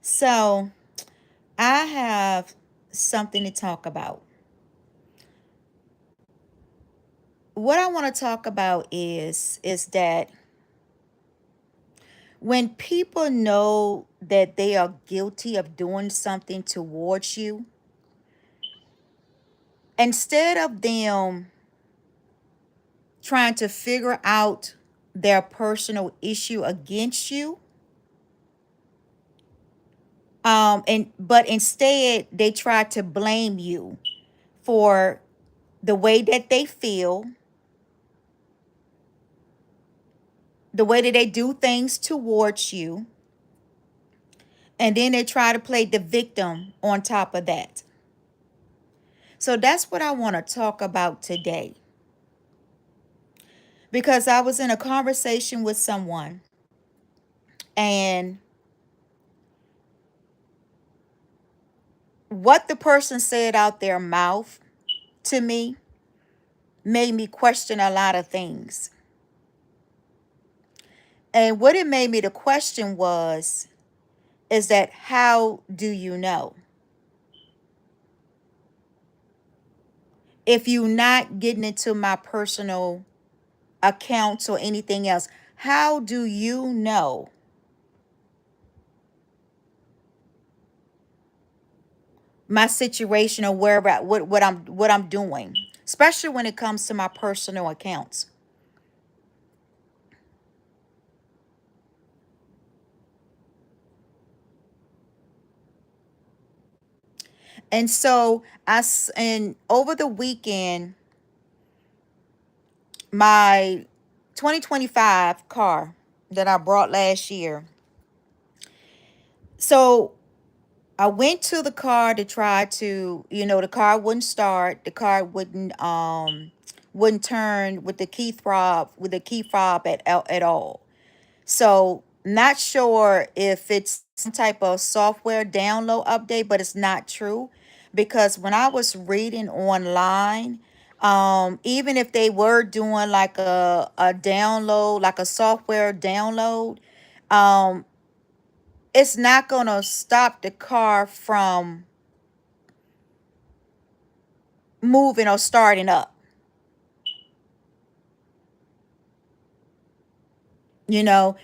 So, I have something to talk about. What I want to talk about is that when people know that they are guilty of doing something towards you, instead of them trying to figure out their personal issue against you, and but instead they try to blame you for the way that they feel, the way that they do things towards you, and then they try to play the victim on top of that. So that's what I want to talk about today, because I was in a conversation with someone, and what the person said out their mouth to me made me question a lot of things. And what it made me to question was, is that how do you know? If you're not getting into my personal accounts or anything else, how do you know my situation or where what I'm doing, especially when it comes to my personal accounts? And so and over the weekend, my 2025 car that I brought last year. So I went to the car to try to, the car wouldn't start, the car wouldn't turn with the key fob at all. So not sure if it's some type of software download update, but it's not true, because when I was reading online, even if they were doing like a download, like a software download, um, it's not gonna stop the car from moving or starting up.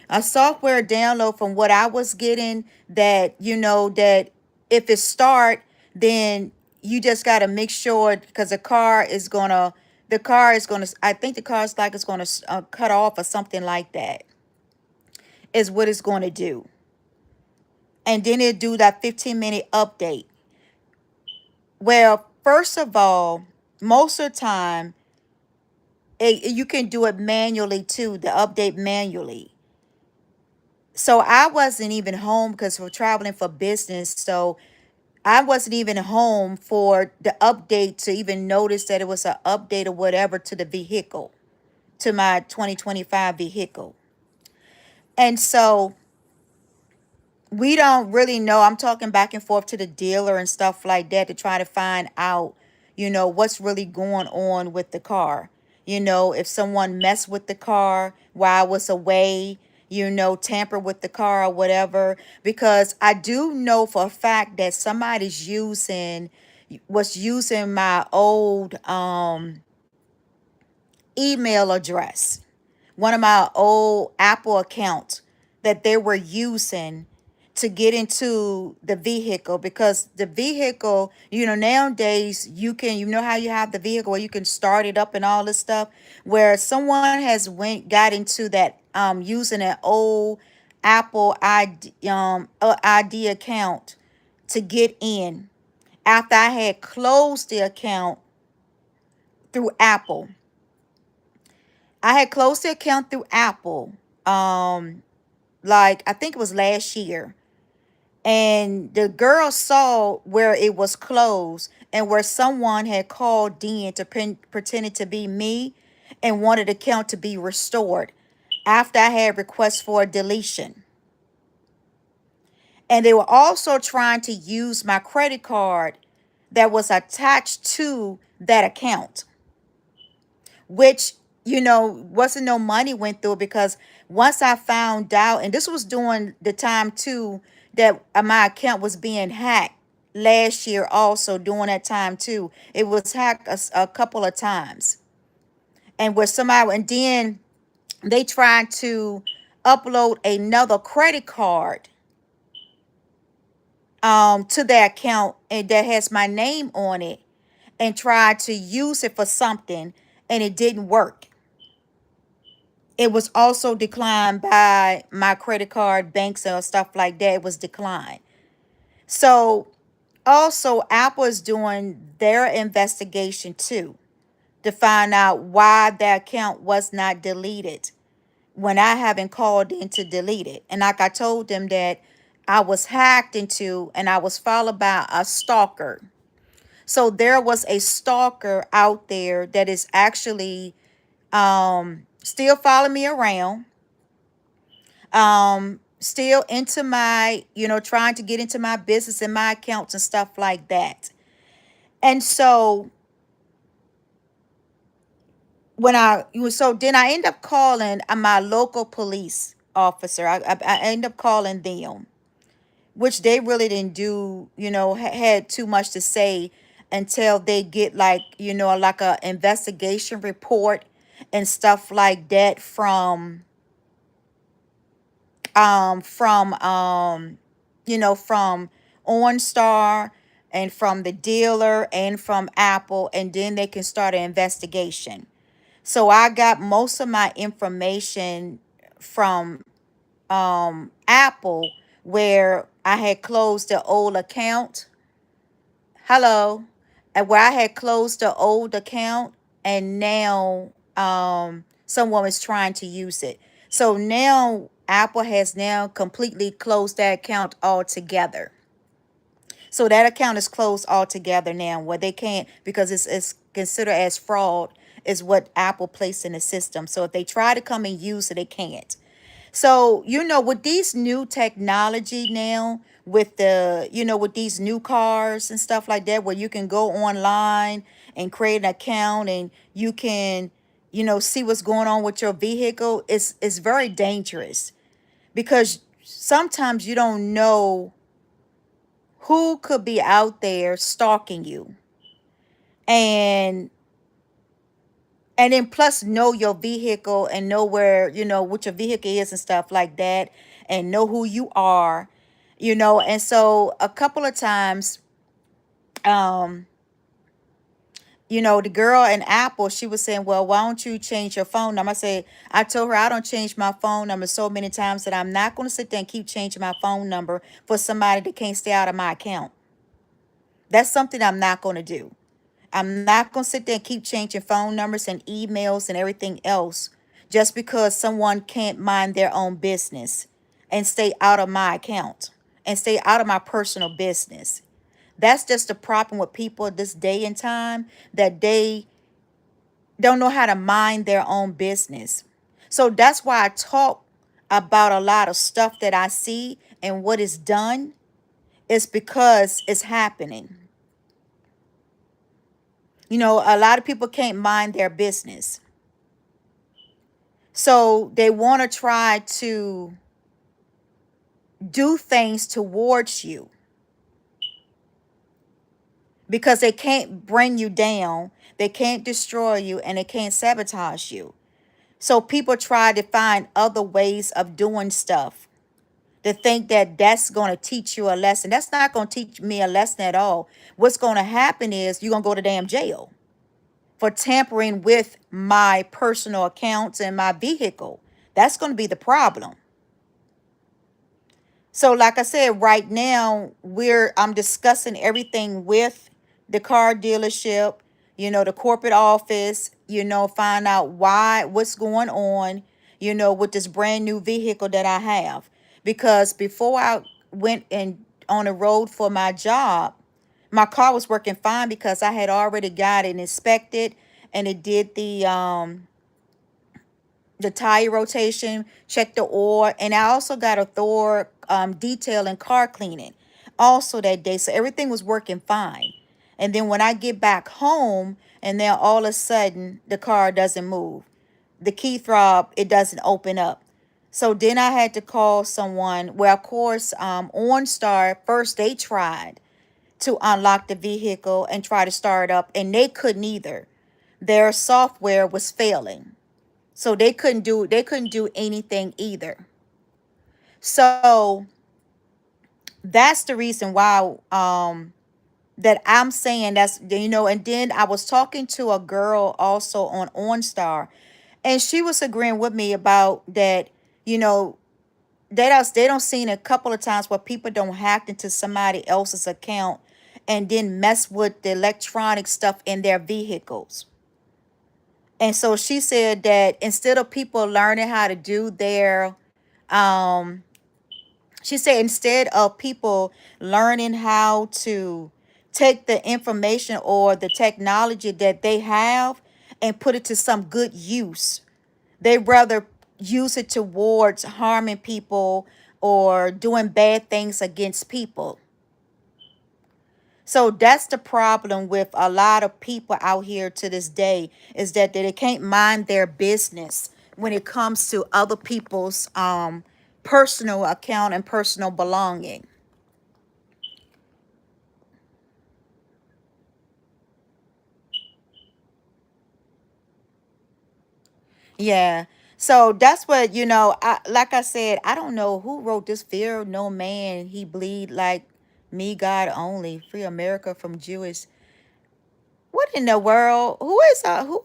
A software download, from what I was getting, that that if it start, then you just got to make sure, because the car is gonna, I think the car's like it's gonna cut off or something like that, is what it's going to do. And then it do that 15-minute update. Well, first of all, most of the time, you can do it manually too, the update manually. So I wasn't even home because we're traveling for business. So I wasn't even home for the update to even notice that it was an update or whatever to the vehicle, to my 2025 vehicle. And so we don't really know. I'm talking back and forth to the dealer and stuff like that to try to find out, what's really going on with the car. If someone messed with the car while I was away, tamper with the car or whatever. Because I do know for a fact that somebody's was using my old email address, one of my old Apple accounts that they were using to get into the vehicle. Because the vehicle, nowadays you can, how you have the vehicle where you can start it up and all this stuff, where someone has got into that using an old Apple ID account to get in, after I had closed the account through Apple. I had closed the account through Apple. Like I think it was last year. And the girl saw where it was closed and where someone had called in to pretended to be me and wanted the account to be restored after I had requests for a deletion. And they were also trying to use my credit card that was attached to that account, which wasn't no money went through. Because once I found out, and this was during the time too that my account was being hacked last year also during that time too. It was hacked a couple of times. And where somebody, and then they tried to upload another credit card to their account and that has my name on it, and tried to use it for something, and it didn't work. It was also declined by my credit card banks and stuff like that. It was declined. So also Apple is doing their investigation too to find out why that account was not deleted when I haven't called in to delete it. And like I told them that I was hacked into and I was followed by a stalker. So there was a stalker out there that is actually still following me around, still into my, trying to get into my business and my accounts and stuff like that. And so then I end up calling my local police officer. I end up calling them, which they really didn't do, had too much to say until they get like, like a investigation report and stuff like that from OnStar and from the dealer and from Apple, and then they can start an investigation. So I got most of my information from Apple, where I had closed the old account. Hello. And where I had closed the old account, and now someone is trying to use it. So now Apple has now completely closed that account altogether. So that account is closed altogether now, where they can't, because it's considered as fraud, is what Apple placed in the system. So if they try to come and use it, they can't. So, with these new technology now, with these new cars and stuff like that, where you can go online and create an account, and you can, see what's going on with your vehicle, it's very dangerous, because sometimes you don't know who could be out there stalking you. And then plus know your vehicle and know where, what your vehicle is and stuff like that, and know who you are, and so a couple of times, um the girl in Apple, she was saying, well, why don't you change your phone number? I told her I don't change my phone number so many times that I'm not going to sit there and keep changing my phone number for somebody that can't stay out of my account. That's something I'm not going to do. I'm not going to sit there and keep changing phone numbers and emails and everything else just because someone can't mind their own business and stay out of my account and stay out of my personal business. That's just the problem with people this day and time, that they don't know how to mind their own business. So that's why I talk about a lot of stuff that I see and what is done, is because it's happening. A lot of people can't mind their business. So they want to try to do things towards you because they can't bring you down, they can't destroy you, and they can't sabotage you. So people try to find other ways of doing stuff, to think that that's going to teach you a lesson. That's not going to teach me a lesson at all. What's going to happen is you're going to go to damn jail for tampering with my personal accounts and my vehicle. That's going to be the problem. So like I said, right now I'm discussing everything with the car dealership, the corporate office, find out what's going on, with this brand new vehicle that I have. Because before I went and on the road for my job, my car was working fine because I had already got it inspected, and it did the tire rotation, check the oil, and I also got a thorough detail and car cleaning also that day. So everything was working fine. And then when I get back home, and then all of a sudden the car doesn't move. The key fob, it doesn't open up. So then I had to call someone. Well, of course, OnStar first they tried to unlock the vehicle and try to start up, and they couldn't either. Their software was failing, so they couldn't do anything either. So that's the reason why that I'm saying that's, and then I was talking to a girl also on OnStar, and she was agreeing with me about that. You know, they don't seen a couple of times where people don't hack into somebody else's account and then mess with the electronic stuff in their vehicles. And so she said that instead of people learning how to do their um she said instead of people learning how to take the information or the technology that they have and put it to some good use, they rather use it towards harming people or doing bad things against people. So that's the problem with a lot of people out here to this day, is that they can't mind their business when it comes to other people's personal account and personal belonging. Yeah. So that's what, like I said, I don't know who wrote this. Fear no man, he bleed like me, God only. Free America from Jewish. What in the world? Who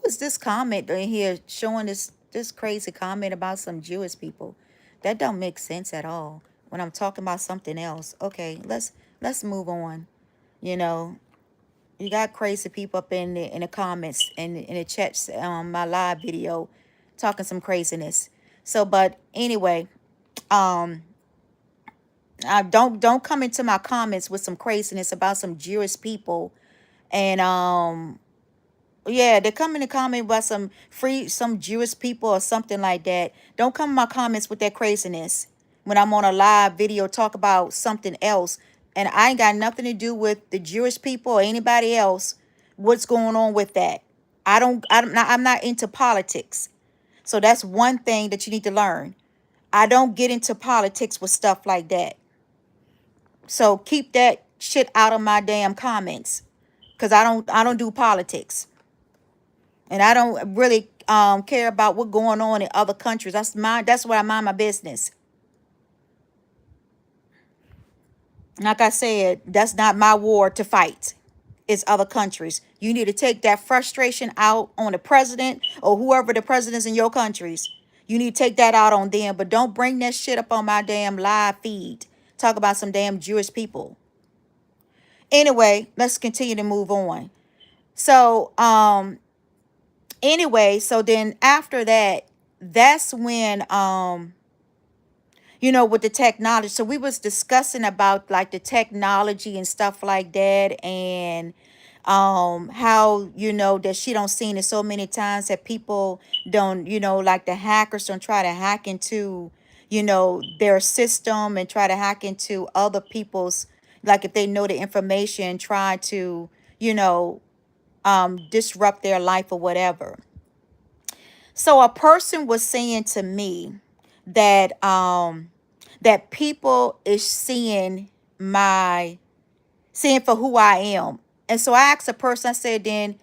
is this comment in here showing this crazy comment about some Jewish people? That don't make sense at all when I'm talking about something else. Okay, let's move on. You know, you got crazy people up in the comments and in the chats on my live video talking some craziness. So, but anyway, um, don't come into my comments with some craziness about some Jewish people and yeah, they come in the comment about some Jewish people or something like that. Don't come in my comments with that craziness when I'm on a live video talk about something else, and I ain't got nothing to do with the Jewish people or anybody else. What's going on with that? I'm not into politics. So that's one thing that you need to learn. I don't get into politics with stuff like that. So keep that shit out of my damn comments, cuz I don't do politics. And I don't really care about what's going on in other countries. That's where I mind my business. Like I said, that's not my war to fight. It's other countries. You need to take that frustration out on the president or whoever the presidents in your countries. You need to take that out on them, but don't bring that shit up on my damn live feed. Talk about some damn Jewish people. Anyway, let's continue to move on. So, anyway, so then after that, that's when with the technology. So we was discussing about like the technology and stuff like that, and how that she don't seen it so many times that people don't, like the hackers don't try to hack into their system and try to hack into other people's, like if they know the information, try to you know disrupt their life or whatever. So a person was saying to me that people is seeing for who I am. And so I asked a person, I said, then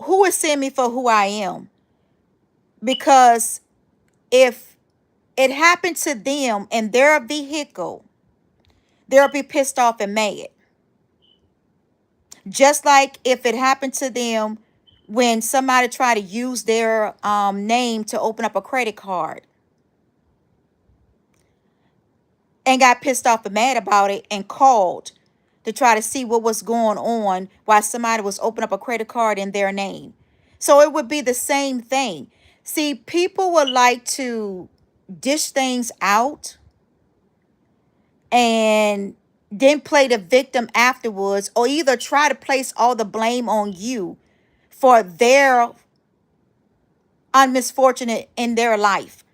who is seeing me for who I am? Because if it happened to them in their vehicle, they'll be pissed off and mad. Just like if it happened to them when somebody tried to use their name to open up a credit card and got pissed off and mad about it and called to try to see what was going on while somebody was opening up a credit card in their name. So it would be the same thing. See, people would like to dish things out and then play the victim afterwards, or either try to place all the blame on you for their unmisfortunate in their life,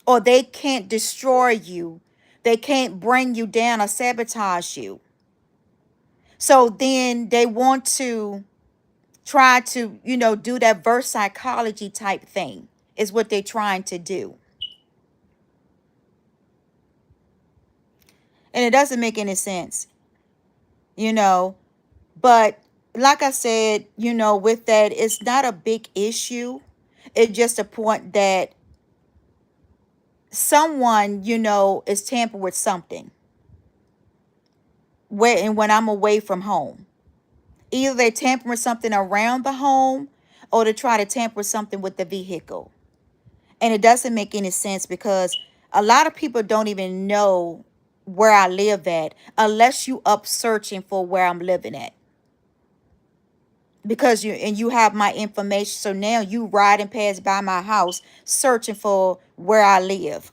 or they can't destroy you, they can't bring you down or sabotage you. So then they want to try to, do that verse psychology type thing, is what they're trying to do. And it doesn't make any sense, you know. But like I said, with that, it's not a big issue. It's just a point that someone, is tampered with something when I'm away from home. Either they tamper with something around the home or they try to tamper with something with the vehicle. And it doesn't make any sense because a lot of people don't even know where I live at unless you up searching for where I'm living at. Because you have my information. So now you riding past by my house searching for where I live.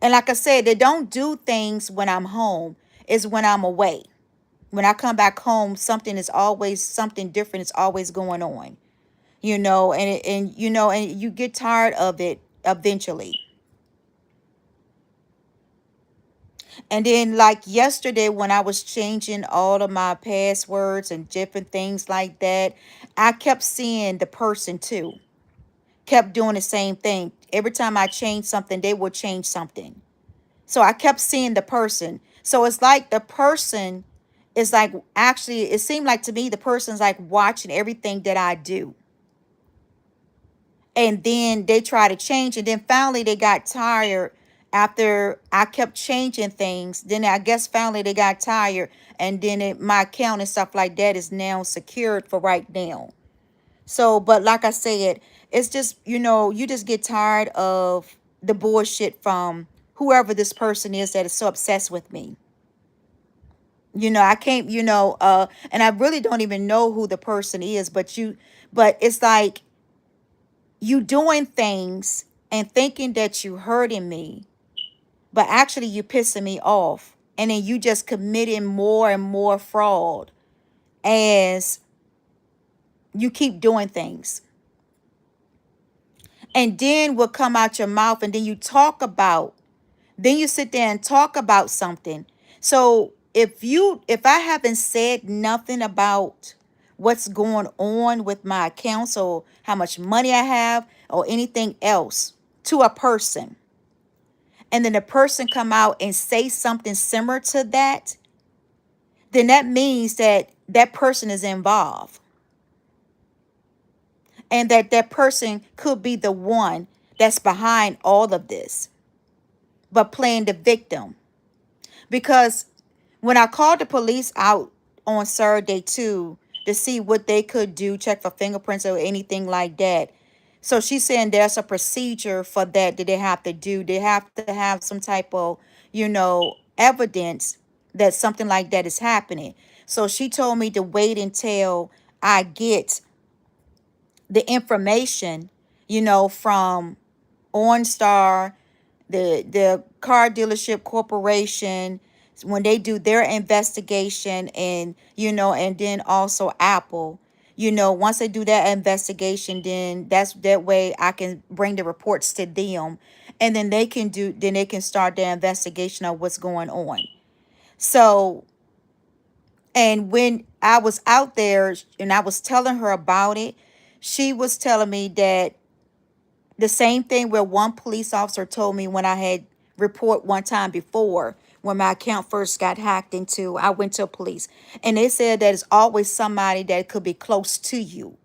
And like I said, they don't do things when I'm home. It's when I'm away. When I come back home, something is always something different is always going on. And you get tired of it eventually. And then like yesterday when I was changing all of my passwords and different things like that, I kept seeing the person too. Kept doing the same thing. Every time I changed something, they would change something. So I kept seeing the person. So it's like the person is like, actually, it seemed like to me the person's like watching everything that I do. And then they try to change. And then finally they got tired after I kept changing things. Then I guess finally they got tired. And then my account and stuff like that is now secured for right now. So, but like I said, it's just, you just get tired of the bullshit from whoever this person is that is so obsessed with me. I can't, and I really don't even know who the person is, but it's like you doing things and thinking that you hurting me, but actually you pissing me off. And then you just committing more and more fraud as you keep doing things. And then will come out your mouth and then then you sit there and talk about something. So if I haven't said nothing about what's going on with my accounts or how much money I have or anything else to a person, and then the person come out and say something similar to that, then that means that that person is involved and that that person could be the one that's behind all of this, but playing the victim. Because when I called the police out on Saturday too to see what they could do, check for fingerprints or anything like that. So she's saying there's a procedure for that they have to do. They have to have some type of, evidence that something like that is happening. So she told me to wait until I get the information, from OnStar, the car dealership corporation, when they do their investigation, and and then also Apple, once they do that investigation, then that's that way I can bring the reports to them, and then they can start their investigation of what's going on. So, and when I was out there and I was telling her about it, she was telling me that the same thing where one police officer told me when I had report one time before when my account first got hacked into, I went to police and they said that it's always somebody that could be close to you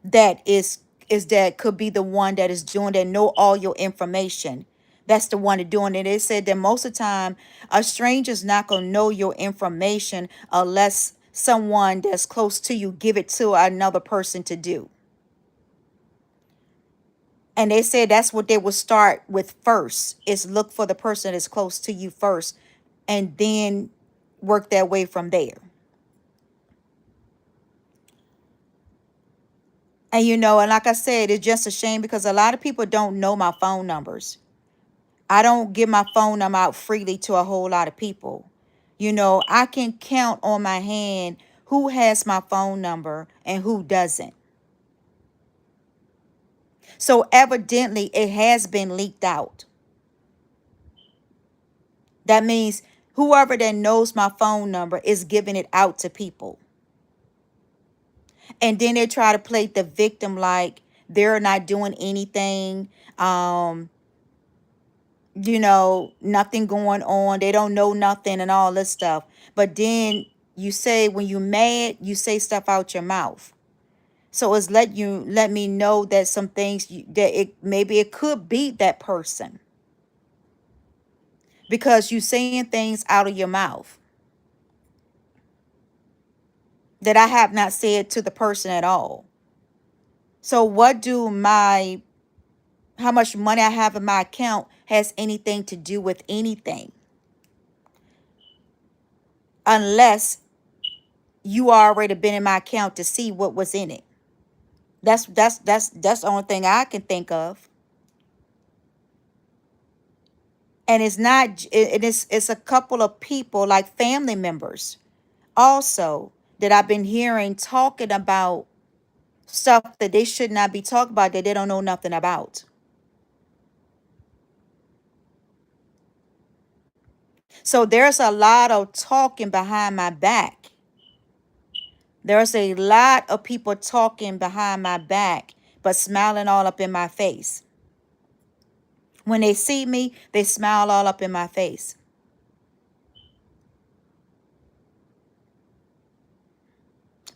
that is that could be the one that is doing that, know all your information. That's the one that doing it. They said that most of the time a stranger's not gonna know your information unless someone that's close to you give it to another person to do. And they said that's what they would start with first, is look for the person that's close to you first and then work their way from there. And and like I said, it's just a shame because a lot of people don't know my phone numbers. I don't give my phone number out freely to a whole lot of people. I can count on my hand who has my phone number and who doesn't. So evidently it has been leaked out. That means whoever that knows my phone number is giving it out to people. And then they try to play the victim like they're not doing anything. nothing going on. They don't know nothing and all this stuff. But then you say, when you mad, you say stuff out your mouth. So it's let me know that some things that it maybe it could be that person, because you saying things out of your mouth that I have not said to the person at all. So what do my how much money I have in my account has anything to do with anything, unless you already been in my account to see what was in it. That's the only thing I can think of. And it's not it's a couple of people, like family members also, that I've been hearing talking about stuff that they should not be talking about, that they don't know nothing about. So there's a lot of talking behind my back. There's a lot of people talking behind my back, but smiling all up in my face. When they see me, they smile all up in my face.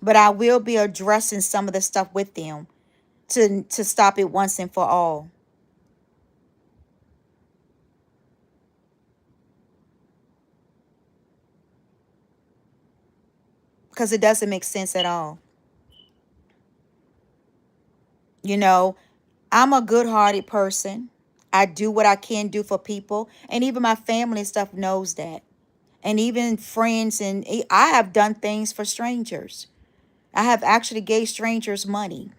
But I will be addressing some of the stuff with them to stop it once and for all. Because it doesn't make sense at all. You know, I'm a good-hearted person. I do what I can do for people, and even my family and stuff knows that. And even friends, and I have done things for strangers. I have actually gave strangers money.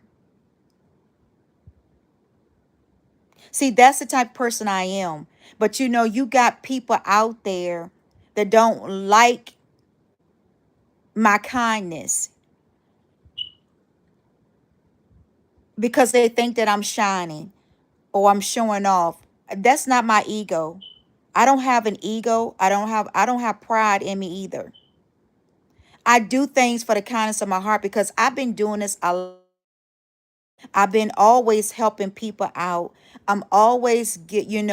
See, that's the type of person I am. But you got people out there that don't like my kindness because they think that I'm shining or I'm showing off. That's not my ego. I don't have an ego. I don't have pride in me either. I do things for the kindness of my heart because I've been doing this I've been always helping people out. I'm always giving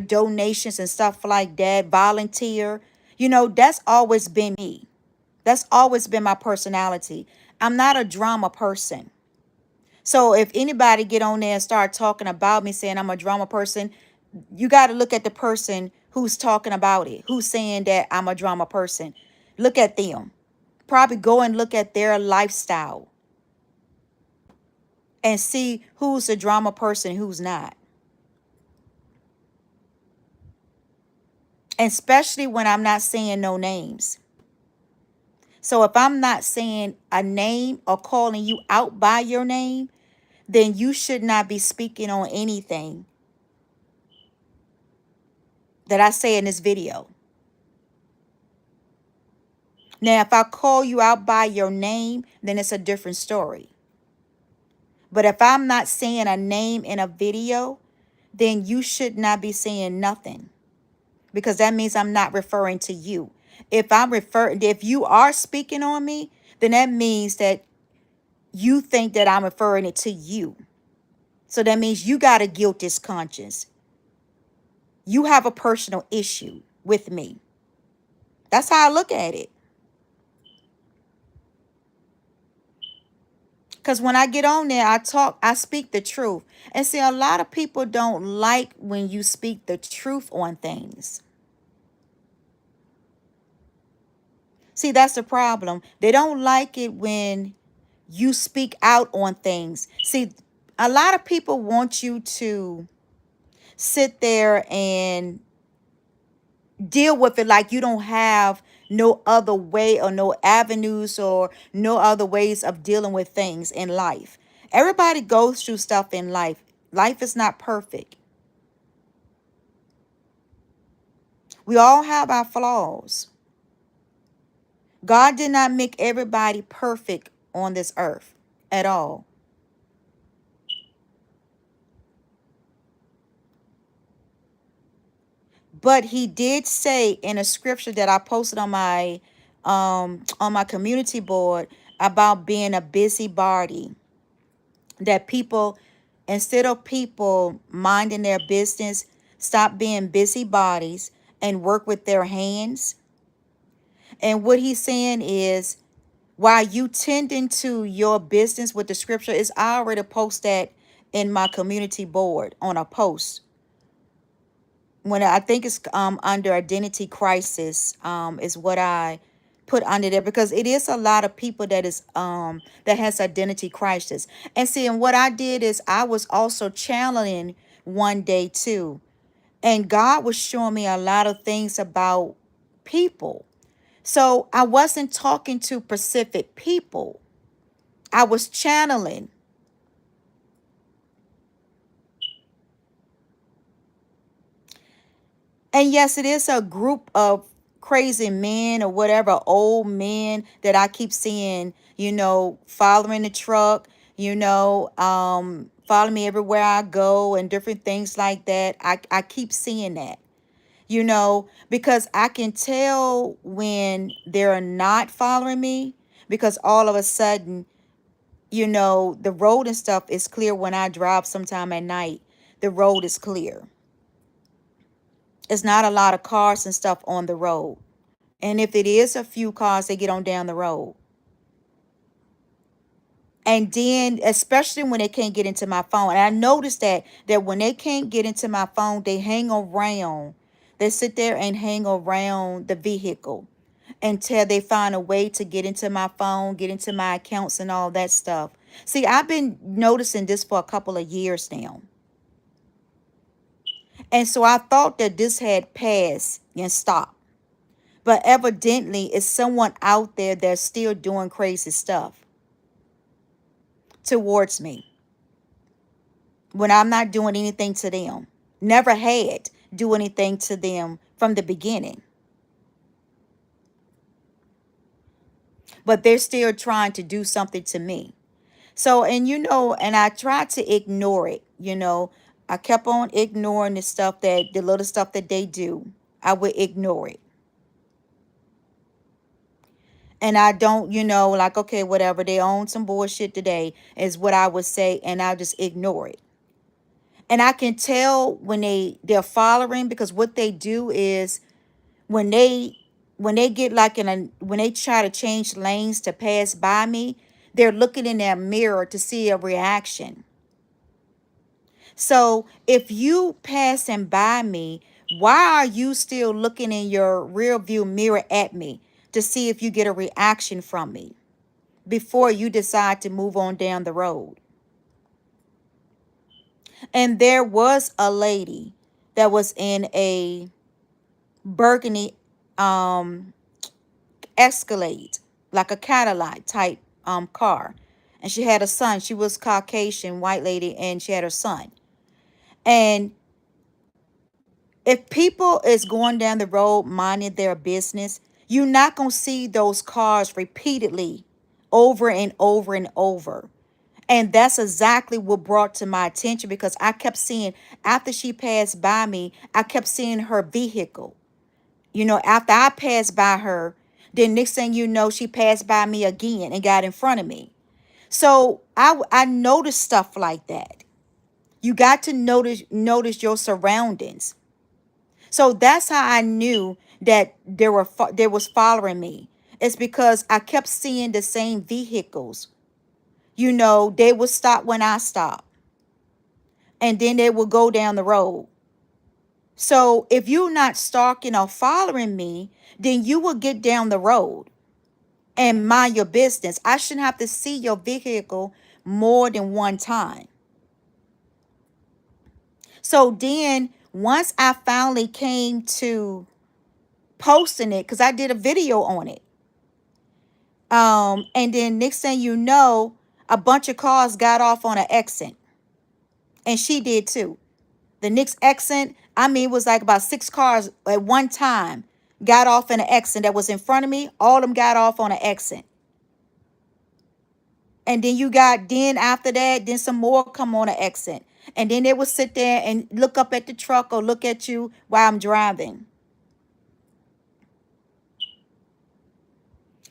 donations and stuff like that, volunteer. That's always been me. That's always been my personality. I'm not a drama person. So if anybody get on there and start talking about me, saying I'm a drama person, you got to look at the person who's talking about it, who's saying that I'm a drama person. Look at them. Probably go and look at their lifestyle and see who's a drama person, who's not. And especially when I'm not saying no names. So if I'm not saying a name or calling you out by your name, then you should not be speaking on anything that I say in this video. Now, if I call you out by your name, then it's a different story. But if I'm not saying a name in a video, then you should not be saying nothing, because that means I'm not referring to you. If you are speaking on me, then that means that you think that I'm referring it to you. So that means you got a guilty conscience. You have a personal issue with me. That's how I look at it. Because when I get on there, I speak the truth. And see, a lot of people don't like when you speak the truth on things. See, that's the problem. They don't like it when you speak out on things. See, a lot of people want you to sit there and deal with it like you don't have no other way or no avenues or no other ways of dealing with things in life. Everybody goes through stuff in life. Life is not perfect. We all have our flaws. God did not make everybody perfect on this earth at all. But he did say in a scripture that I posted on my community board about being a busybody, that people, instead of people minding their business, stop being busybodies and work with their hands. And what he's saying is, while you tending to your business with the scripture, is I already post that in my community board on a post. When I think it's under identity crisis, is what I put under there, because it is a lot of people that is that has identity crisis. And see, and what I did is I was also channeling one day too, and God was showing me a lot of things about people. So I wasn't talking to specific people. I was channeling. And yes, it is a group of crazy men or whatever, old men that I keep seeing, following the truck, follow me everywhere I go and different things like that. I keep seeing that, because I can tell when they're not following me, because all of a sudden, the road and stuff is clear when I drive sometime at night. The road is clear. It's not a lot of cars and stuff on the road. And if it is a few cars, they get on down the road. And then, especially when they can't get into my phone. And I noticed that when they can't get into my phone, they hang around. They sit there and hang around the vehicle until they find a way to get into my phone, get into my accounts and all that stuff. See, I've been noticing this for a couple of years now. And so I thought that this had passed and stopped. But evidently, it's someone out there that's still doing crazy stuff towards me when I'm not doing anything to them. Never had do anything to them from the beginning. But they're still trying to do something to me. So, and I tried to ignore it, I kept on ignoring the little stuff that they do. I would ignore it. And I don't, like, okay, whatever, they own some bullshit today is what I would say. And I just ignore it. And I can tell when they're following, because what they do is when they get like when they try to change lanes to pass by me, they're looking in their mirror to see a reaction. So if you passing by me, why are you still looking in your rear view mirror at me to see if you get a reaction from me before you decide to move on down the road? And there was a lady that was in a burgundy Escalade, like a Cadillac type car. And she had a son. She was Caucasian, white lady, and she had her son. And if people is going down the road minding their business, you're not going to see those cars repeatedly over and over and over. And that's exactly what brought to my attention, because I kept seeing, after she passed by me, I kept seeing her vehicle. After I passed by her, then next thing you know, she passed by me again and got in front of me. So I noticed stuff like that. You got to notice your surroundings. So that's how I knew that they was following me. It's because I kept seeing the same vehicles. They would stop when I stopped, and then they would go down the road. So if you're not stalking or following me, then you will get down the road and mind your business. I shouldn't have to see your vehicle more than one time. So then once I finally came to posting it, because I did a video on it. And then next thing you know, a bunch of cars got off on an exit. And she did too. The next exit, it was like about 6 cars at one time got off in an exit that was in front of me. All of them got off on an exit. And then after that, then some more come on an exit. And then they would sit there and look up at the truck or look at you while I'm driving.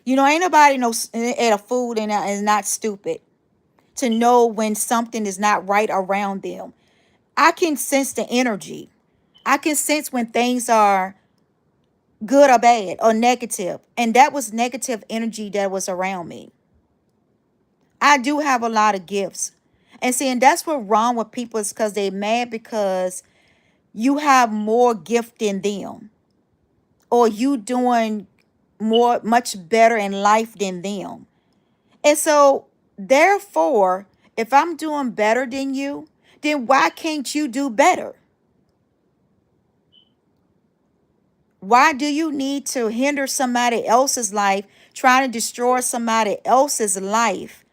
Ain't nobody at a food and is not stupid to know when something is not right around them. I can sense the energy. I can sense when things are good or bad or negative. And that was negative energy that was around me. I do have a lot of gifts. And see, and that's what wrong with people is because they mad because you have more gift in them, or you doing much better in life than them. And so therefore, if I'm doing better than you, then why can't you do better? Why do you need to hinder somebody else's life, trying to destroy somebody else's life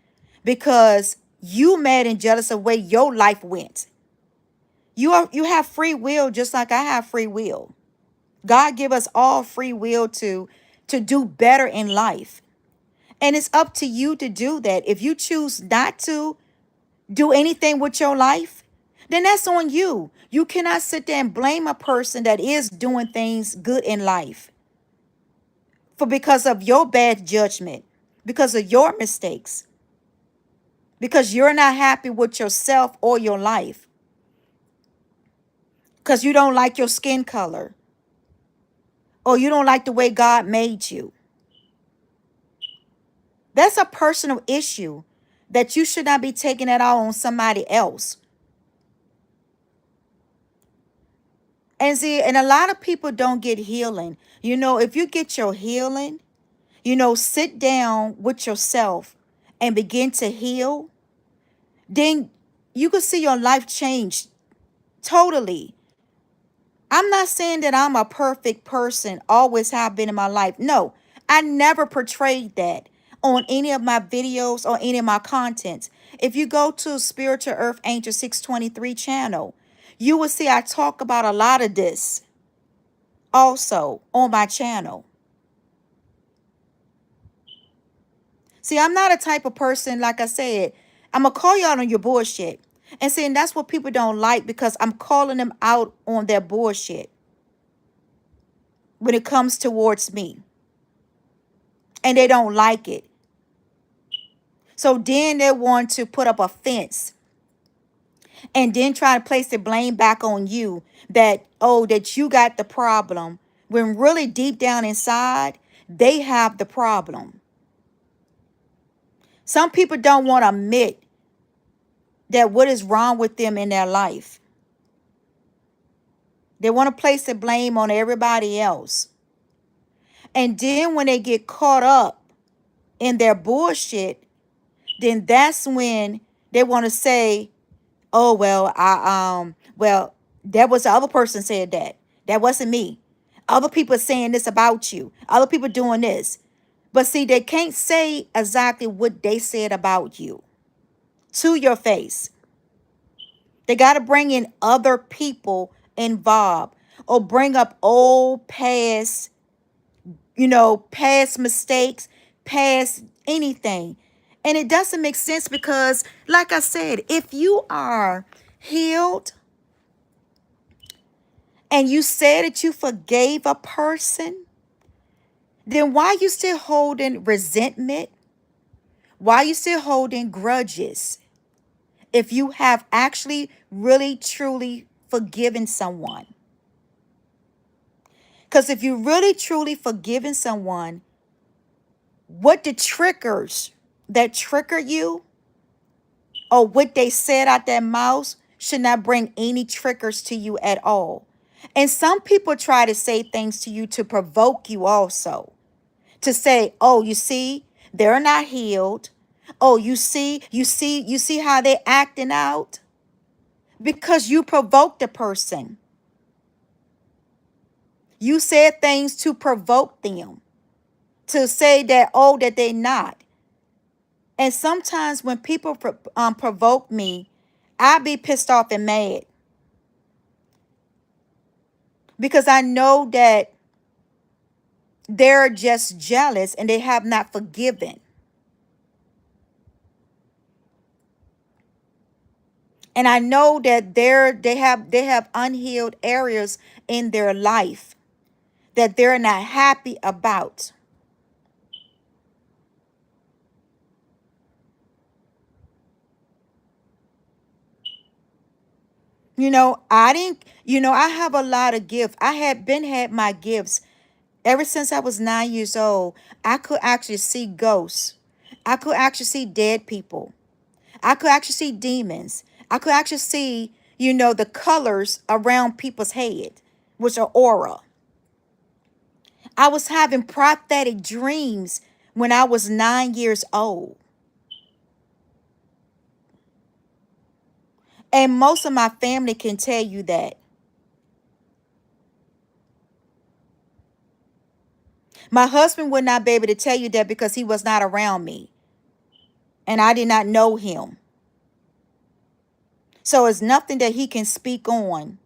because you mad and jealous of where your life went? You have free will just like I have free will. God give us all free will to do better in life. And it's up to you to do that. If you choose not to do anything with your life, then that's on you. You cannot sit there and blame a person that is doing things good in life for because of your bad judgment, because of your mistakes, because you're not happy with yourself or your life, because you don't like your skin color or you don't like the way God made you. That's a personal issue that you should not be taking that out on somebody else. And see, and a lot of people don't get healing. If you get your healing, sit down with yourself and begin to heal, then you can see your life change totally. I'm not saying that I'm a perfect person, always have been in my life. No, I never portrayed that on any of my videos or any of my contents. If you go to Spiritual Earth Angel 623 channel, you will see I talk about a lot of this also on my channel. See, I'm not a type of person, like I said, I'm going to call you out on your bullshit. And see, and that's what people don't like because I'm calling them out on their bullshit when it comes towards me. And they don't like it. So then they want to put up a fence and then try to place the blame back on you that, oh, that you got the problem. When really deep down inside, they have the problem. Some people don't want to admit that what is wrong with them in their life. They want to place the blame on everybody else. And then when they get caught up in their bullshit, then that's when they want to say, oh, well, that was the other person said that. That wasn't me. Other people saying this about you. Other people doing this. But see, they can't say exactly what they said about you to your face. They got to bring in other people involved or bring up old past mistakes, past anything. And it doesn't make sense because, like I said, if you are healed and you said that you forgave a person, then why are you still holding resentment? Why are you still holding grudges? If you have actually really truly forgiven someone. Because if you really truly forgiven someone, what the triggers that trigger you or what they said out their mouths should not bring any triggers to you at all. And some people try to say things to you to provoke you also. To say, oh, you see, they're not healed. Oh, you see how they acting out? Because you provoked the person. You said things to provoke them. To say that, oh, that they're not. And sometimes when people provoke me, I be pissed off and mad. Because I know that they're just jealous and they have not forgiven. And I know that they have unhealed areas in their life that they're not happy about. I didn't, I have a lot of gifts. I had my gifts ever since I was 9 years old. I could actually see ghosts. I could actually see dead people. I could actually see demons. I could actually see, the colors around people's head, which are aura. I was having prophetic dreams when I was 9 years old. And most of my family can tell you that. My husband would not be able to tell you that because he was not around me and I did not know him. So it's nothing that he can speak on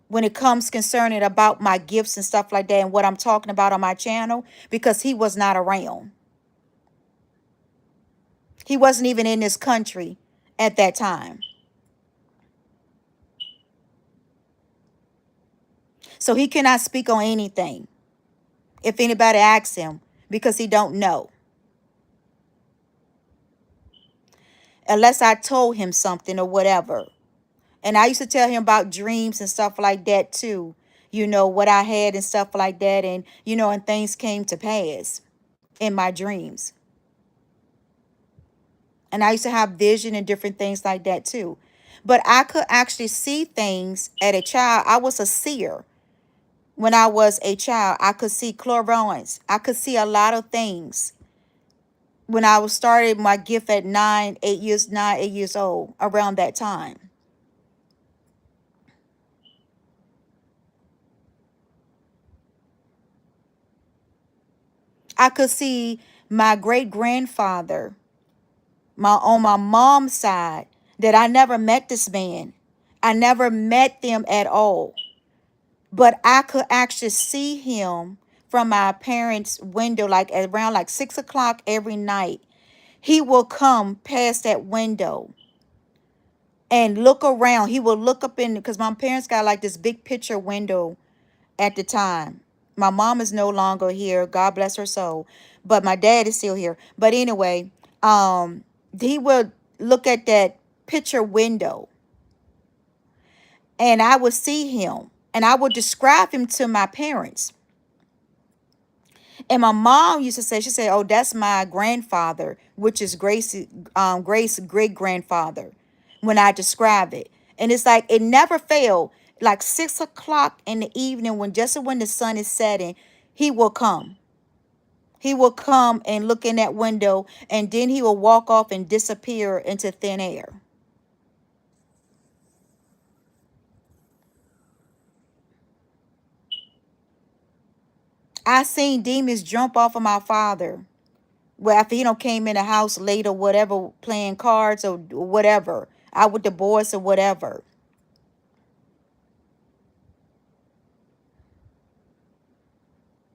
when it comes concerning about my gifts and stuff like that and what I'm talking about on my channel because he was not around. He wasn't even in this country at that time. So he cannot speak on anything if anybody asks him because he don't know. Unless I told him something or whatever. And I used to tell him about dreams and stuff like that too. What I had and stuff like that. And, and things came to pass in my dreams. And I used to have vision and different things like that too. But I could actually see things at a child. I was a seer when I was a child. I could see clairvoyance. I could see a lot of things when I was started my gift at 8 years old, around that time. I could see my great grandfather, on my mom's side, that I never met this man. I never met them at all. But I could actually see him from my parents' window, like around like 6 o'clock every night. He will come past that window and look around. He will look up in because my parents got like this big picture window at the time. My mom is no longer here. God bless her soul. But my dad is still here. But anyway, he would look at that picture window and I would see him and I would describe him to my parents. And my mom used to say, she said, "Oh, that's my grandfather, which is Grace great grandfather," when I describe it. And it's like it never failed. Like 6 o'clock in the evening, when the sun is setting, he will come. He will come and look in that window, and then he will walk off and disappear into thin air. I seen demons jump off of my father. Well, after he don't came in the house late or whatever, playing cards or whatever, out with the boys or whatever.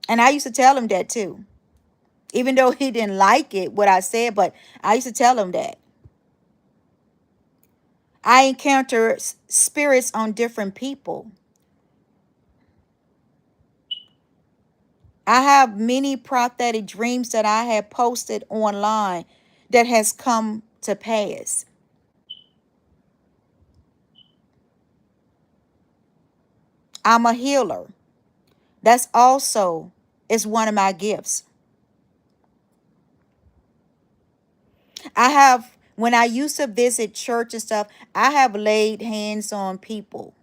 And I used to tell him that too. Even though he didn't like it, what I said, but I used to tell him that. I encounter spirits on different people. I have many prophetic dreams that I have posted online that has come to pass. I'm a healer. That's also is one of my gifts. I have when I used to visit church and stuff, I have laid hands on people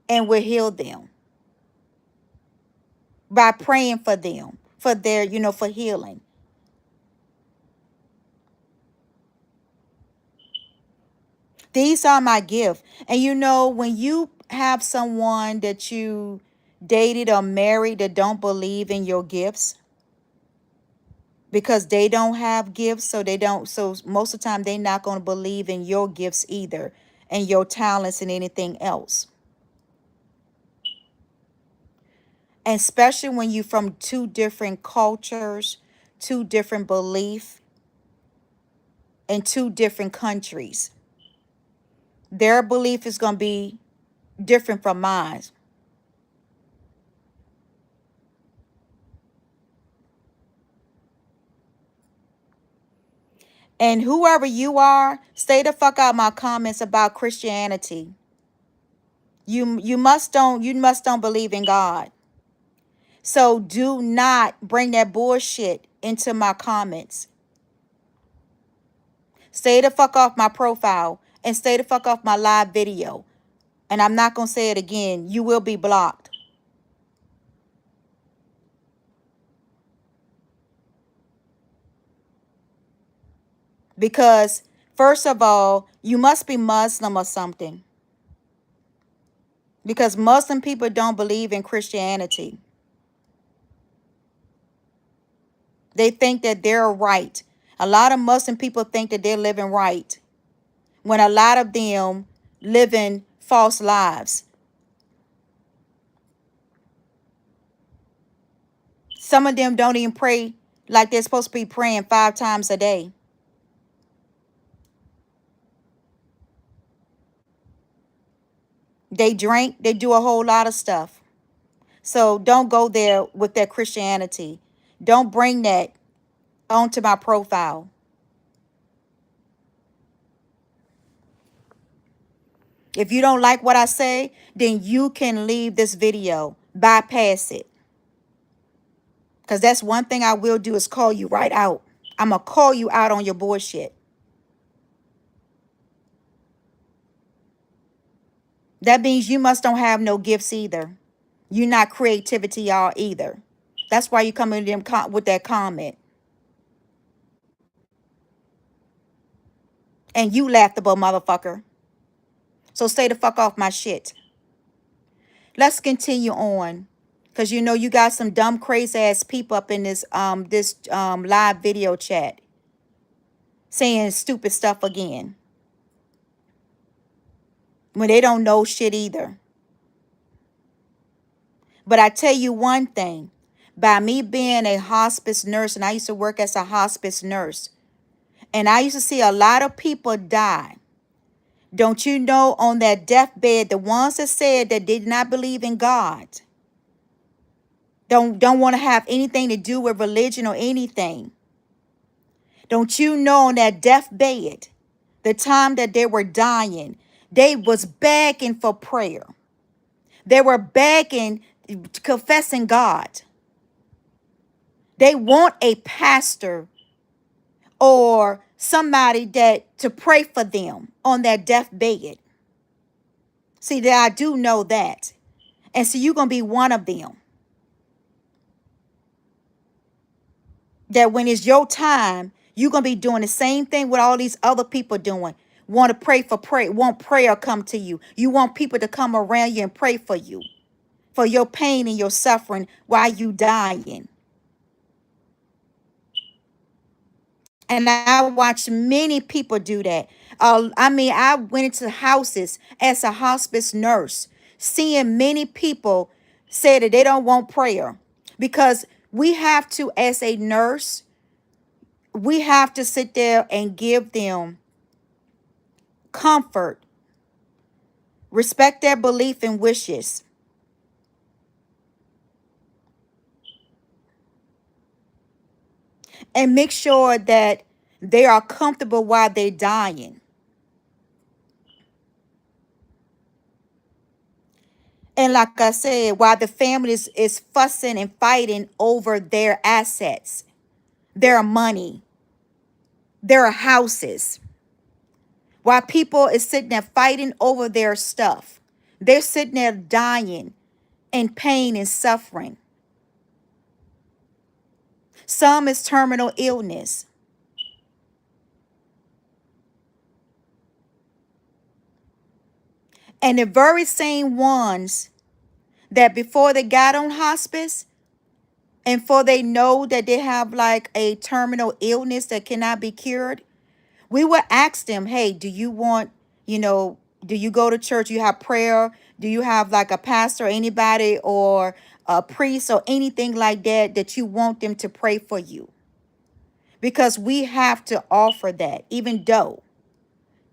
and will heal them by praying for them for their, for healing. These are my gift. And when you have someone that you dated or married that don't believe in your gifts because they don't have gifts, so most of the time they're not going to believe in your gifts either and your talents and anything else. And especially when you're from two different cultures, two different beliefs, and two different countries. Their belief is going to be different from mine. And whoever you are, stay the fuck out my comments about Christianity. You must don't believe in God. So do not bring that bullshit into my comments. Stay the fuck off my profile and stay the fuck off my live video. And I'm not going to say it again. You will be blocked. Because, first of all, you must be Muslim or something. Because Muslim people don't believe in Christianity. They think that they're right. A lot of Muslim people think that they're living right, when a lot of them living false lives. Some of them don't even pray like they're supposed to be praying 5 times a day. They drink, they do a whole lot of stuff. So don't go there with that Christianity. Don't bring that onto my profile. If you don't like what I say, then you can leave this video, bypass it. Because that's one thing I will do, is call you right out. I'm going to call you out on your bullshit. That means you must don't have no gifts either. You're not creativity, y'all, either. That's why you come in them with that comment. And you laughable motherfucker. So stay the fuck off my shit. Let's continue on. Because you know you got some dumb, crazy ass people up in this live video chat saying stupid stuff again, when they don't know shit either. But I tell you one thing, by me being a hospice nurse, and I used to work as a hospice nurse, and I used to see a lot of people die. Don't you know, on that deathbed, the ones that said that did not believe in God, don't want to have anything to do with religion or anything. Don't you know, on that deathbed, the time that they were dying, they was begging for prayer. They were begging, confessing God. They want a pastor or somebody that to pray for them on their deathbed. See, that I do know that. And so you're going to be one of them. That when it's your time, you're going to be doing the same thing with all these other people doing. Want to pray for prayer, want prayer come to you. You want people to come around you and pray for you, for your pain and your suffering while you dying. And I watched many people do that. I went into houses as a hospice nurse, seeing many people say that they don't want prayer, because we have to, as a nurse, we have to sit there and give them comfort, respect their belief and wishes, and make sure that they are comfortable while they're dying. And like I said, while the family is fussing and fighting over their assets, their money, their houses, while people is sitting there fighting over their stuff, they're sitting there dying in pain and suffering. Some is terminal illness. And the very same ones that before they got on hospice, and for they know that they have like a terminal illness that cannot be cured, we would ask them, hey, do you want, do you go to church? You have prayer? Do you have like a pastor or anybody or a priest or anything like that that you want them to pray for you? Because we have to offer that, even though,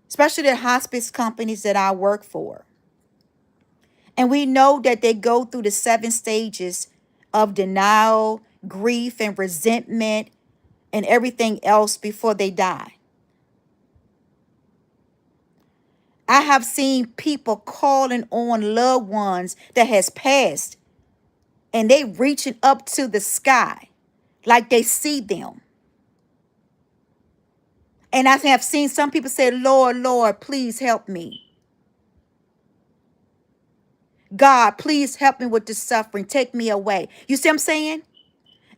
especially the hospice companies that I work for. And we know that they go through the 7 stages of denial, grief, and resentment, and everything else before they die. I have seen people calling on loved ones that has passed, and they reaching up to the sky like they see them. And I have seen some people say, Lord, Lord, please help me. God, please help me with this suffering. Take me away. You see what I'm saying?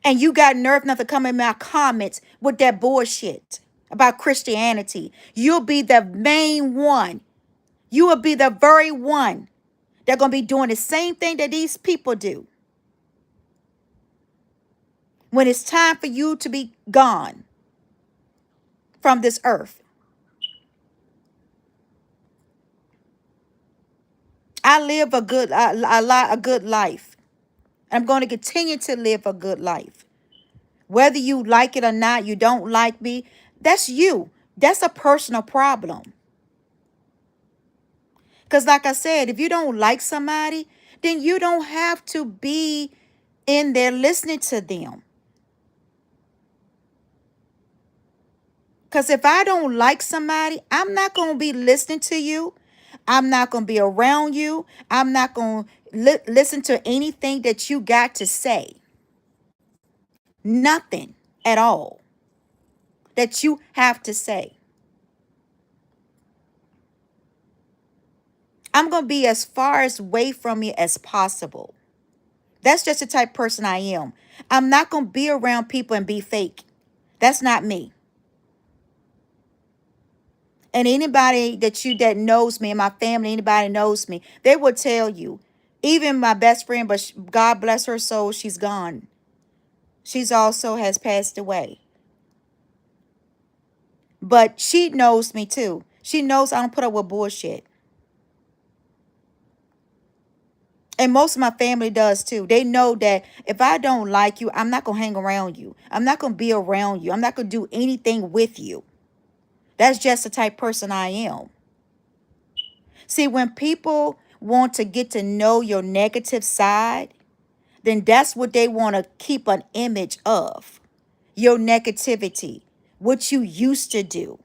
And you got nerve enough to come in my comments with that bullshit about Christianity. You'll be the main one. You will be the very one that's going to be doing the same thing that these people do. When it's time for you to be gone from this earth. I live a good life. I'm going to continue to live a good life. Whether you like it or not, you don't like me, that's you. That's a personal problem. Because like I said, if you don't like somebody, then you don't have to be in there listening to them. Because if I don't like somebody, I'm not going to be listening to you. I'm not going to be around you. I'm not going to listen to anything that you got to say. Nothing at all that you have to say. I'm going to be as far as away from you as possible. That's just the type of person I am. I'm not going to be around people and be fake. That's not me. And anybody that knows me and my family, anybody knows me, they will tell you. Even my best friend, but God bless her soul, she's gone. She's also has passed away. But she knows me too. She knows I don't put up with bullshit. And most of my family does too. They know that if I don't like you, I'm not going to hang around you. I'm not going to be around you. I'm not going to do anything with you. That's just the type of person I am. See, when people want to get to know your negative side, then that's what they want to keep an image of. Your negativity, what you used to do.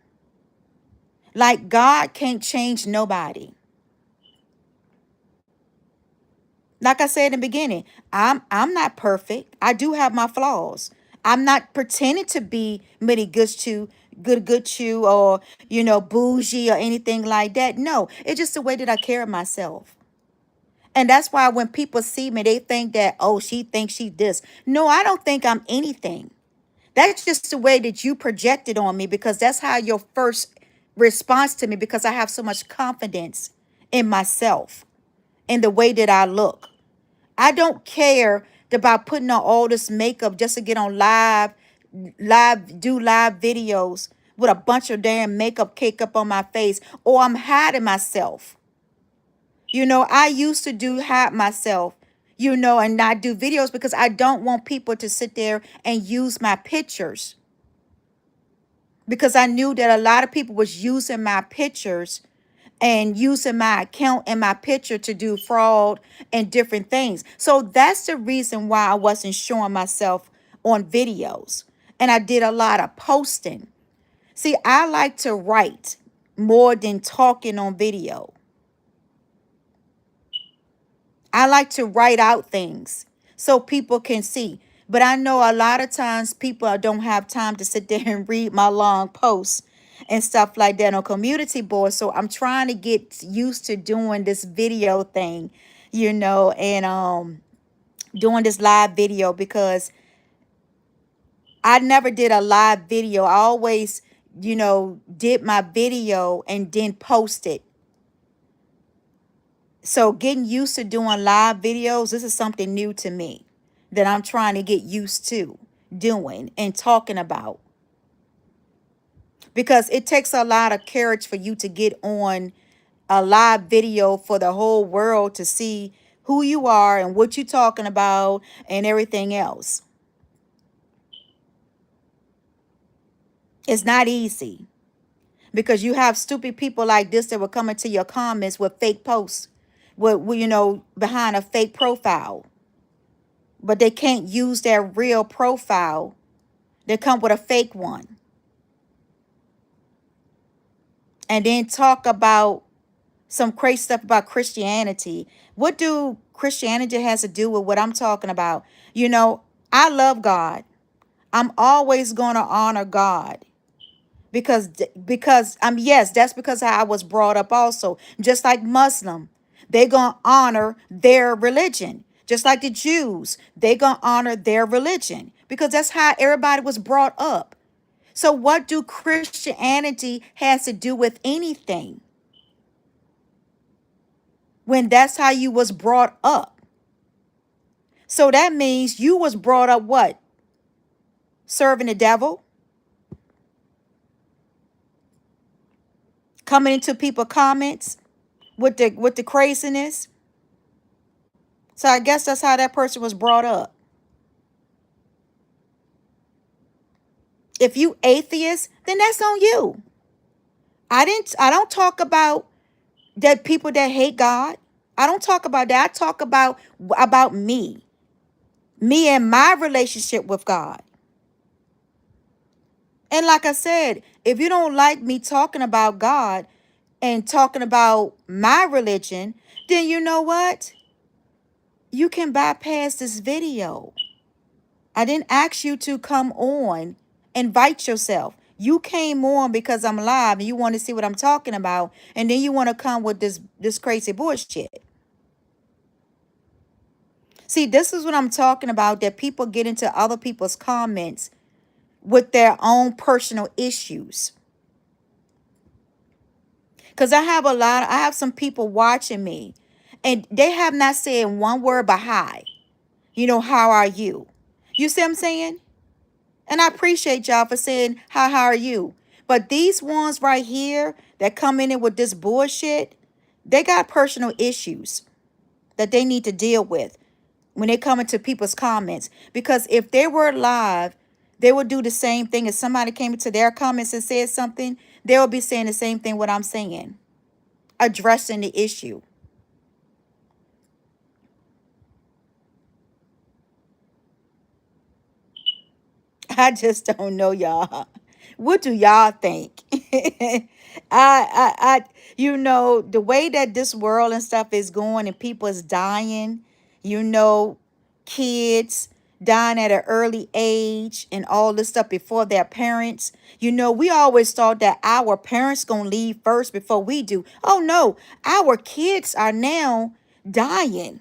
Like God can't change nobody. Like I said in the beginning, I'm not perfect. I do have my flaws. I'm not pretending to be Mitty good chew or bougie or anything like that. No, it's just the way that I carry myself. And that's why when people see me, they think that, oh, she thinks she this. No, I don't think I'm anything. That's just the way that you projected on me because that's how your first response to me because I have so much confidence in myself and the way that I look. I don't care about putting on all this makeup just to get on do live videos with a bunch of damn makeup cake up on my face or I'm hiding myself. I used to hide myself, and not do videos because I don't want people to sit there and use my pictures. Because I knew that a lot of people was using my pictures and using my account and my picture to do fraud and different things. So that's the reason why I wasn't showing myself on videos. And I did a lot of posting. See, I like to write more than talking on video. I like to write out things so people can see. But I know a lot of times people don't have time to sit there and read my long posts and stuff like that on community boards. So I'm trying to get used to doing this video thing, and doing this live video because I never did a live video. I always, did my video and then post it. So getting used to doing live videos, this is something new to me that I'm trying to get used to doing and talking about. Because it takes a lot of courage for you to get on a live video for the whole world to see who you are and what you're talking about and everything else. It's not easy because you have stupid people like this that will come into your comments with fake posts, behind a fake profile. But they can't use their real profile. They come with a fake one. And then talk about some crazy stuff about Christianity. What do Christianity has to do with what I'm talking about? You know, I love God. I'm always going to honor God because yes, that's because how I was brought up also. Just like Muslim, they going to honor their religion. Just like the Jews, they going to honor their religion because that's how everybody was brought up. So what do Christianity has to do with anything when that's how you was brought up? So that means you was brought up what? Serving the devil, coming into people comments with the craziness. So I guess that's how that person was brought up. If you atheist, then that's on you. I don't talk about that people that hate God. I don't talk about that. I talk about me. Me and my relationship with God. And like I said, if you don't like me talking about God and talking about my religion, then you know what? You can bypass this video. I didn't ask you to come on. Invite yourself. You came on because I'm live and you want to see what I'm talking about. And then you want to come with this crazy bullshit. See, this is what I'm talking about, that people get into other people's comments with their own personal issues. Because I have some people watching me and they have not said one word but hi. You know, how are you? You see what I'm saying? And I appreciate y'all for saying, how are you? But these ones right here that come in with this bullshit, they got personal issues that they need to deal with when they come into people's comments. Because if they were live, they would do the same thing. If somebody came into their comments and said something, they will be saying the same thing what I'm saying, addressing the issue. I just don't know, y'all. What do y'all think? You know, the way that this world and stuff is going and people is dying, you know, kids dying at an early age and all this stuff before their parents. You know, we always thought that our parents gonna leave first before we do. Oh no, our kids are now dying.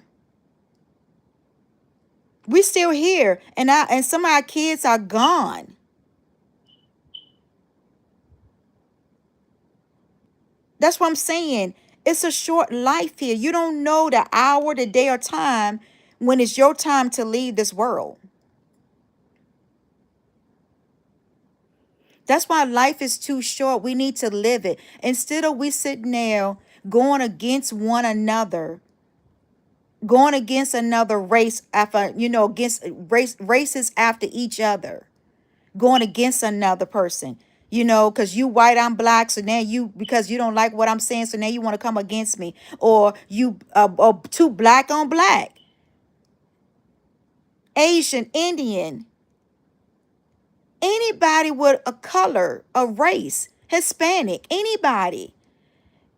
We still here, and some of our kids are gone. That's what I'm saying. It's a short life here. You don't know the hour, the day, or time when it's your time to leave this world. That's why life is too short. We need to live it. Instead of we sitting there going against one another, going against another race after, you know, against races after each other, going against another person. You know, because you white, I'm black, so now you, because you don't like what I'm saying, so now you want to come against me. Or you or two black on black, Asian, Indian, anybody with a color, a race, Hispanic, anybody.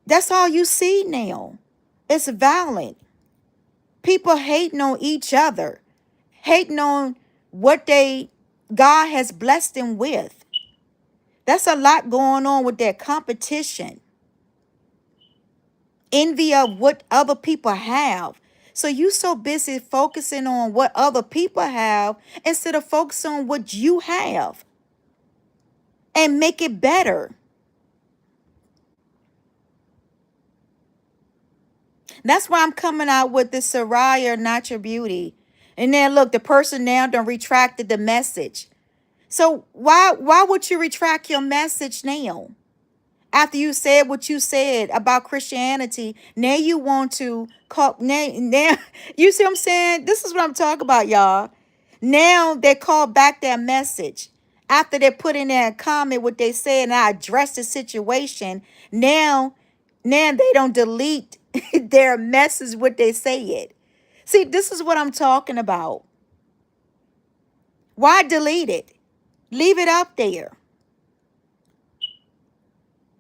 That's all you see now. It's violent. People hating on each other, hating on what God has blessed them with. That's a lot going on with that competition. Envy of what other people have. So you so busy focusing on what other people have instead of focusing on what you have and make it better. That's why I'm coming out with this Soraya Natural Beauty. And then look, the person now done retracted the message. So why would you retract your message now? After you said what you said about Christianity, now you want to call now you see what I'm saying? This is what I'm talking about, y'all. Now they call back their message. After they put in their comment what they said and I addressed the situation, now they don't delete their message what they said. See, this is what I'm talking about. Why delete it? Leave it up there.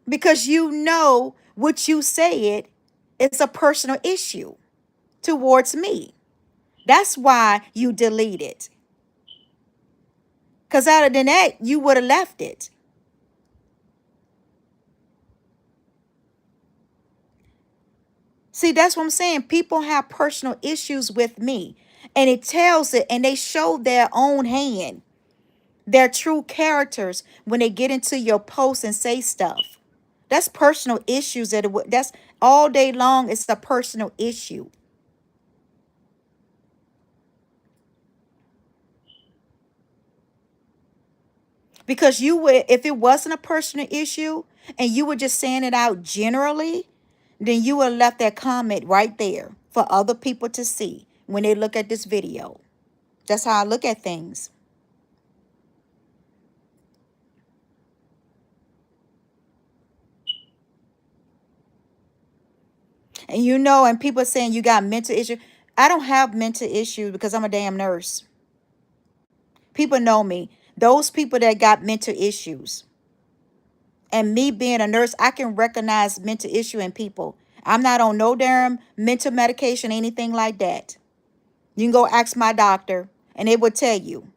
Because you know what you said It's a personal issue towards me. That's why you delete it. Because other than that, you would have left it. See, that's what I'm saying. People have personal issues with me. And it tells it, and they show their own hand, their true characters when they get into your post and say stuff. That's personal issues that's all day long. It's a personal issue. Because you would, if it wasn't a personal issue and you were just saying it out generally, then you would have left that comment right there for other people to see when they look at this video. That's how I look at things. And and people saying you got mental issues. I don't have mental issues because I'm a damn nurse. People know me. Those people that got mental issues. And me being a nurse, I can recognize mental issue in people. I'm not on no damn mental medication, anything like that. You can go ask my doctor and they will tell you.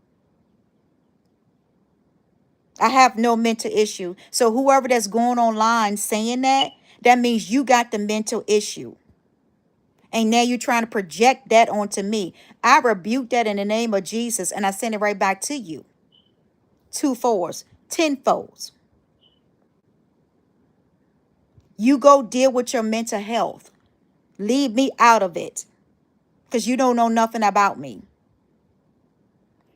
I have no mental issue. So whoever that's going online saying that, that means you got the mental issue. And now you're trying to project that onto me. I rebuke that in the name of Jesus and I send it right back to you. 2 fours, 10 folds. You go deal with your mental health. Leave me out of it because you don't know nothing about me.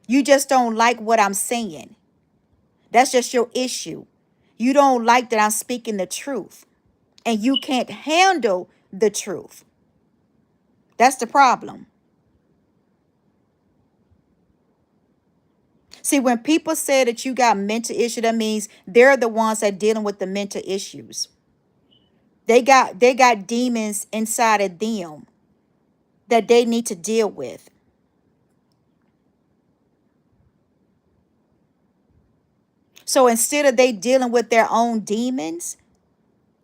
You just don't like what I'm saying. That's just your issue. You don't like that I'm speaking the truth and you can't handle the truth. That's the problem. See, when people say that you got mental issue, that means they're the ones that dealing with the mental issues. They got demons inside of them that they need to deal with. So instead of they dealing with their own demons,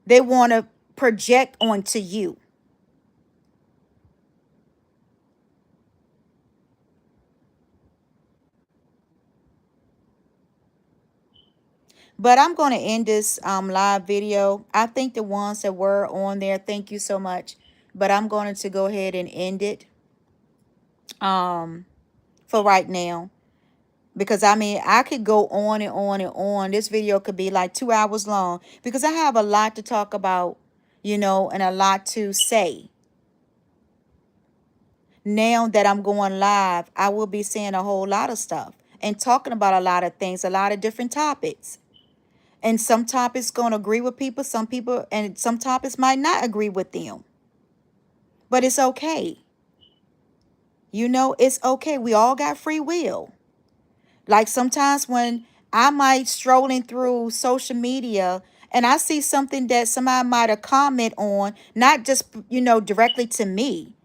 they want to project onto you. But I'm going to end this live video. I think the ones that were on there, thank you so much. But I'm going to go ahead and end it for right now. Because I mean, I could go on and on and on. This video could be like 2 hours long because I have a lot to talk about, and a lot to say. Now that I'm going live, I will be saying a whole lot of stuff and talking about a lot of things, a lot of different topics. And some topics going to agree with people, and some topics might not agree with them. But it's okay. It's okay. We all got free will. Like sometimes when I might strolling through social media and I see something that somebody might have comment on, not just, directly to me.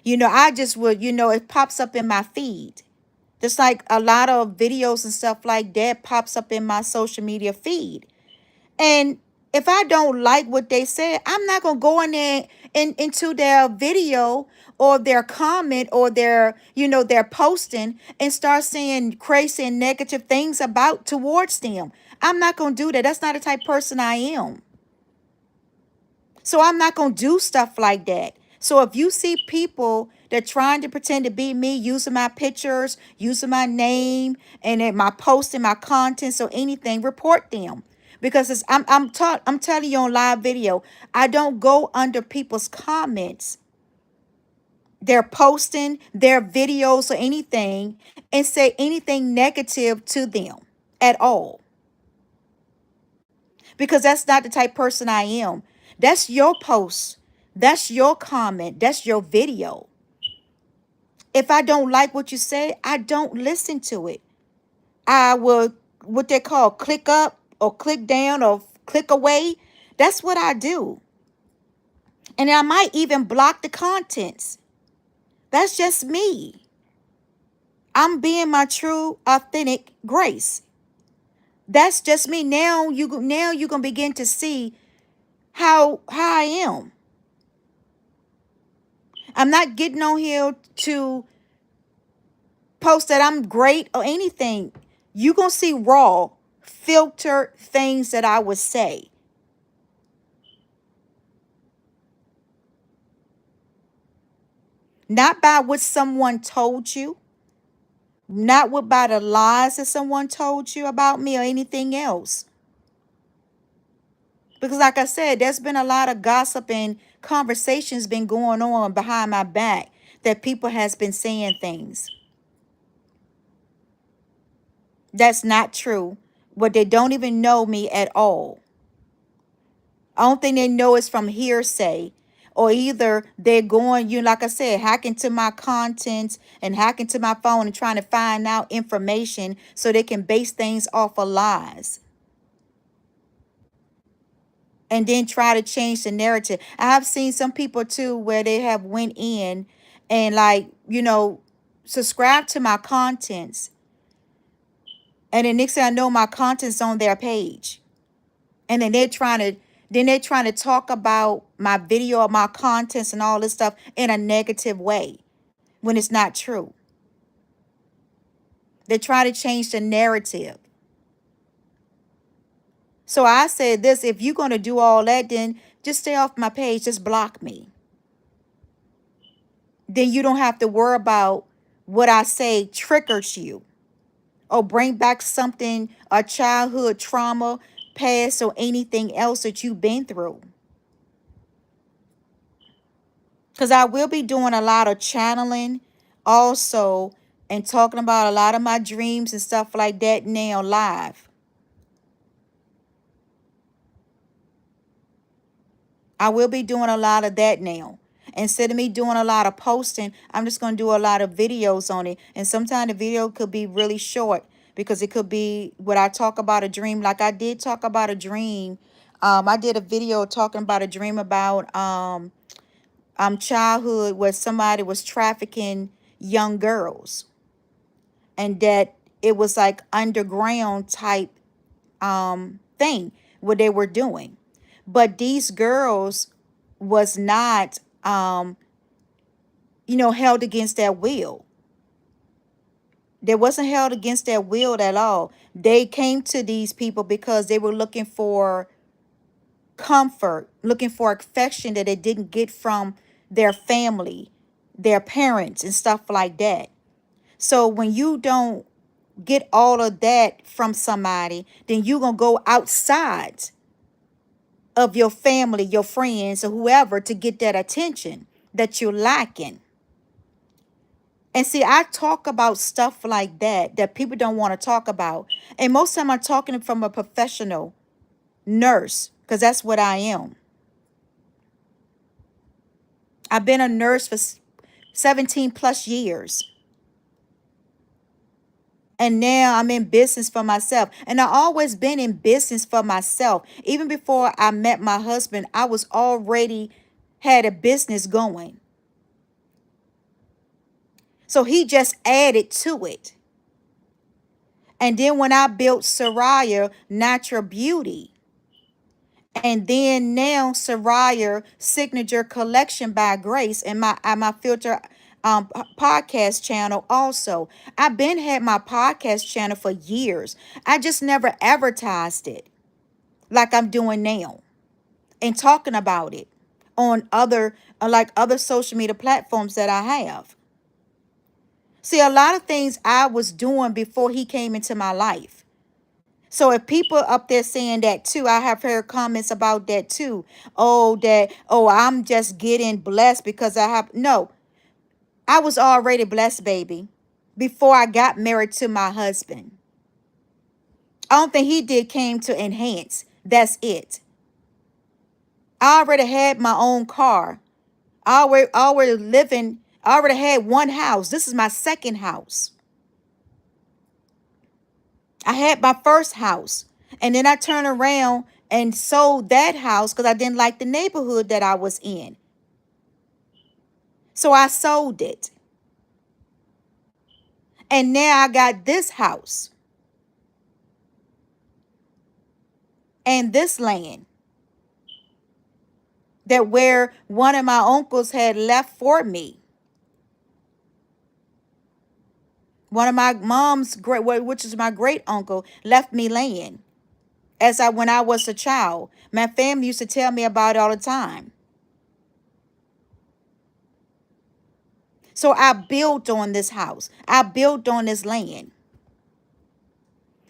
I just would, it pops up in my feed. Just like a lot of videos and stuff like that pops up in my social media feed. And if I don't like what they said, I'm not going to go in there into their video or their comment or their posting and start saying crazy and negative things about towards them. I'm not going to do that. That's not the type of person I am. So I'm not going to do stuff like that. So if you see people that trying to pretend to be me, using my pictures, using my name, and in my posting, my contents or anything, report them. Because I'm telling you on live video, I don't go under people's comments, their posting, their videos or anything, and say anything negative to them at all. Because that's not the type of person I am. That's your post. That's your comment. That's your video. If I don't like what you say, I don't listen to it. I will, what they call, click up or click down or click away. That's what I do. And I might even block the contents. That's just me. I'm being my true, authentic grace. That's just me. Now you're gonna begin to see how I am. I'm not getting on here to post that I'm great or anything. You gonna see raw, filtered things that I would say. Not by what someone told you, not what by the lies that someone told you about me or anything else. Because like I said, there's been a lot of gossip and conversations been going on behind my back that people has been saying things. That's not true. But they don't even know me at all. I don't think they know it's from hearsay. Or either they're going, like I said, hacking to my contents and hacking to my phone and trying to find out information so they can base things off of lies. And then try to change the narrative. I have seen some people too where they have went in and subscribe to my contents. And then next thing I know, my content's on their page. And then they're trying to talk about my video or my contents and all this stuff in a negative way when it's not true. They try to change the narrative. So I said this, if you're going to do all that, then just stay off my page, just block me. Then you don't have to worry about what I say triggers you or bring back something, a childhood trauma, past, or anything else that you've been through. Because I will be doing a lot of channeling also and talking about a lot of my dreams and stuff like that now live. I will be doing a lot of that now. Instead of me doing a lot of posting, I'm just going to do a lot of videos on it. And sometimes the video could be really short because it could be what I talk about a dream. Like I did talk about a dream. I did a video talking about a dream about childhood where somebody was trafficking young girls. And that it was like underground type thing what they were doing. But these girls was not held against their will. They wasn't held against their will at all. They came to these people because they were looking for comfort, looking for affection that they didn't get from their family, their parents and stuff like that. So when you don't get all of that from somebody, then you're going to go outside of your family, your friends, or whoever to get that attention that you're lacking. And see, I talk about stuff like that people don't want to talk about. And most of the time I'm talking from a professional nurse because that's what I am. I've been a nurse for 17 plus years. And now I'm in business for myself. And I always been in business for myself. Even before I met my husband, I was already had a business going. So he just added to it. And then when I built Soraya Natural Beauty, and then now Soraya Signature Collection by Grace and my filter podcast channel also. I've been had my podcast channel for years. I just never advertised it like I'm doing now and talking about it on other social media platforms that I have. See, a lot of things I was doing before he came into my life. So if people up there saying that too, I have heard comments about that too. I'm just getting blessed because I have. No, I was already blessed, baby, before I got married to my husband. I don't think he did came to enhance. That's it. I already had my own car. I already had one house. This is my second house. I had my first house. And then I turned around and sold that house because I didn't like the neighborhood that I was in. So I sold it. And now I got this house and this land that where one of my uncles had left for me. One of my mom's great, which is my great uncle, left me land when I was a child. My family used to tell me about it all the time. So I built on this house. I built on this land.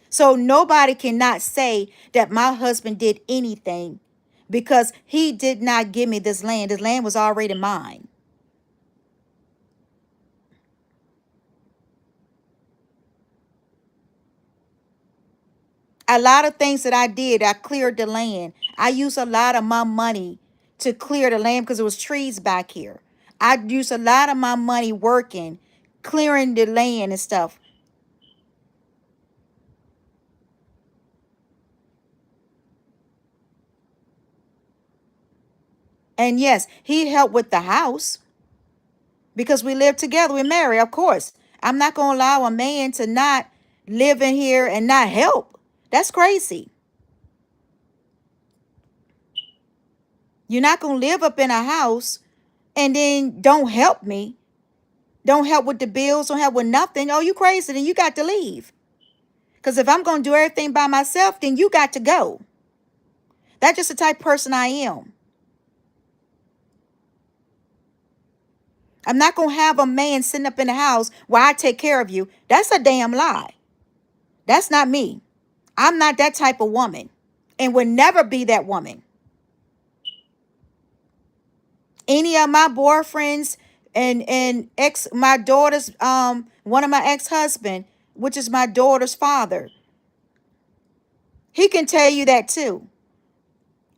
So nobody cannot say that my husband did anything because he did not give me this land. This land was already mine. A lot of things that I did, I cleared the land. I used a lot of my money to clear the land because there was trees back here. I used a lot of my money working, clearing the land and stuff. And yes, he helped with the house because we live together. We're married, of course. I'm not going to allow a man to not live in here and not help. That's crazy. You're not going to live up in a house and then don't help me. Don't help with the bills. Don't help with nothing. Oh, you crazy. Then you got to leave. Because if I'm going to do everything by myself, then you got to go. That's just the type of person I am. I'm not going to have a man sitting up in the house while I take care of you. That's a damn lie. That's not me. I'm not that type of woman and would never be that woman. Any of my boyfriends and my daughter's one of my ex-husband, which is my daughter's father, he can tell you that too.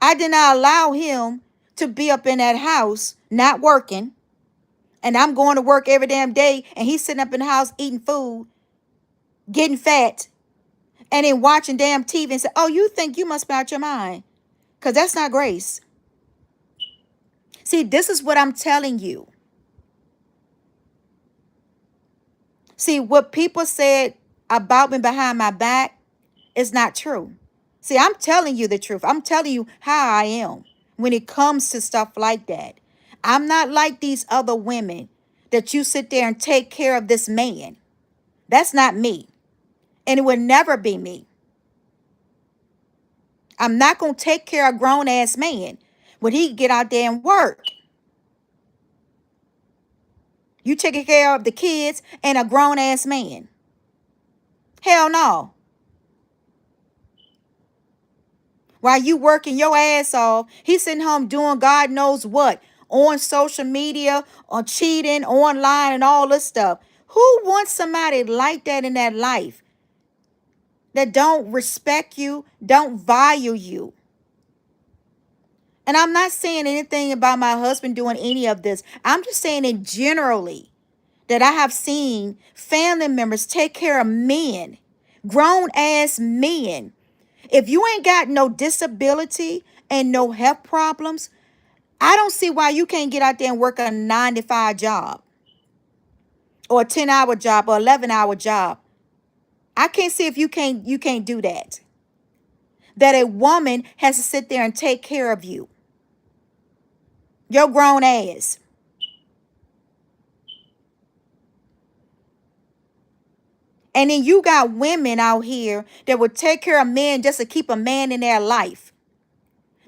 I did not allow him to be up in that house not working, and I'm going to work every damn day and he's sitting up in the house eating food, getting fat, and then watching damn TV and say, oh, you think you must be out your mind, because that's not grace. See, this is what I'm telling you. See, what people said about me behind my back is not true. See, I'm telling you the truth. I'm telling you how I am when it comes to stuff like that. I'm not like these other women that you sit there and take care of this man. That's not me. And it will never be me. I'm not going to take care of a grown ass man when he get out there and work. You taking care of the kids and a grown ass man. Hell no. While you working your ass off, he's sitting home doing God knows what on social media, on cheating, online, and all this stuff. Who wants somebody like that in that life that don't respect you, don't value you? And I'm not saying anything about my husband doing any of this. I'm just saying it generally that I have seen family members take care of men, grown ass men. If you ain't got no disability and no health problems, I don't see why you can't get out there and work a 9 to 5 job or a 10-hour job or 11-hour job. I can't see if you can't do that. That a woman has to sit there and take care of you. Your grown ass. And then you got women out here that would take care of men just to keep a man in their life.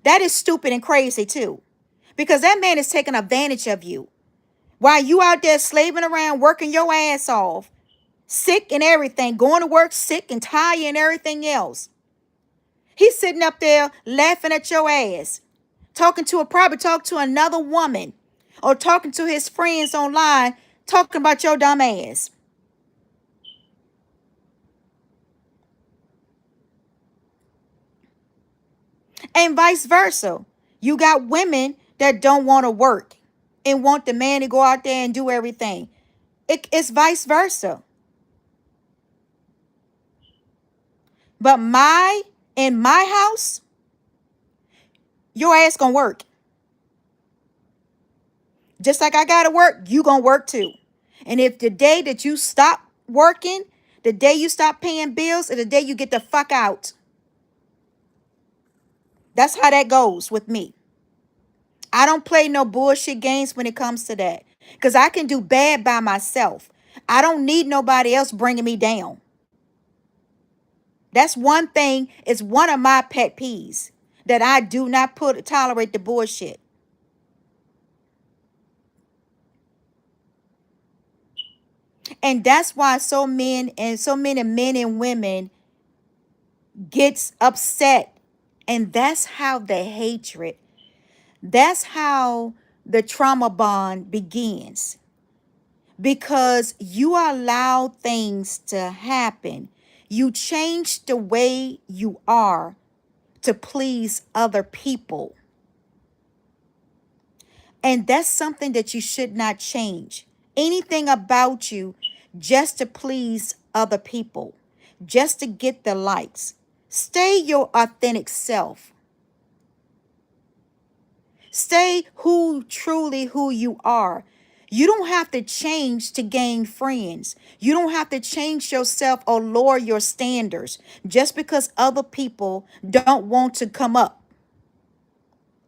That is stupid and crazy too. Because that man is taking advantage of you. While you out there slaving around, working your ass off, sick and everything, going to work sick and tired and everything else. He's sitting up there laughing at your ass, probably talking to another woman or talking to his friends online, talking about your dumb ass. And vice versa. You got women that don't want to work and want the man to go out there and do everything. It's vice versa. But in my house, your ass gonna work. Just like I gotta work, you gonna work too. And if the day that you stop working, the day you stop paying bills, is the day you get the fuck out. That's how that goes with me. I don't play no bullshit games when it comes to that. Because I can do bad by myself. I don't need nobody else bringing me down. That's one thing, it's one of my pet peeves that I do not tolerate the bullshit. And that's why so many men and women gets upset. And that's how the hatred, that's how the trauma bond begins. Because you allow things to happen. You change the way you are to please other people. And that's something that you should not change. Anything about you just to please other people, just to get the likes. Stay your authentic self. Stay who you are. You don't have to change to gain friends. You don't have to change yourself or lower your standards just because other people don't want to come up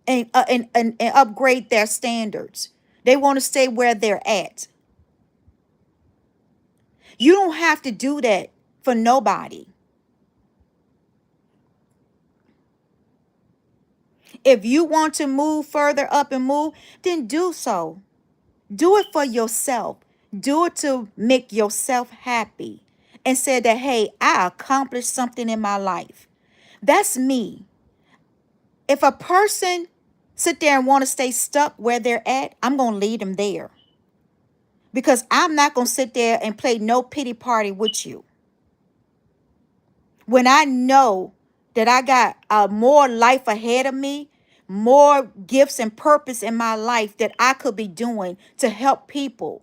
and upgrade their standards. They want to stay where they're at. You don't have to do that for nobody. If you want to move further up and move, then do so. Do it for yourself. Do it to make yourself happy and say that, hey, I accomplished something in my life. That's me. If a person sit there and want to stay stuck where they're at, I'm going to lead them there because I'm not going to sit there and play no pity party with you. When I know that I got more life ahead of me, more gifts and purpose in my life that I could be doing to help people.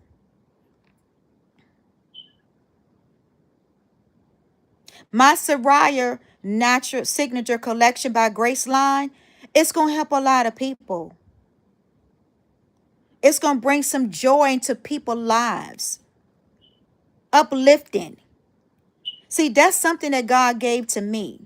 My Soraya Natural Signature Collection by Grace Line, it's going to help a lot of people. It's going to bring some joy into people's lives. Uplifting. See, that's something that God gave to me.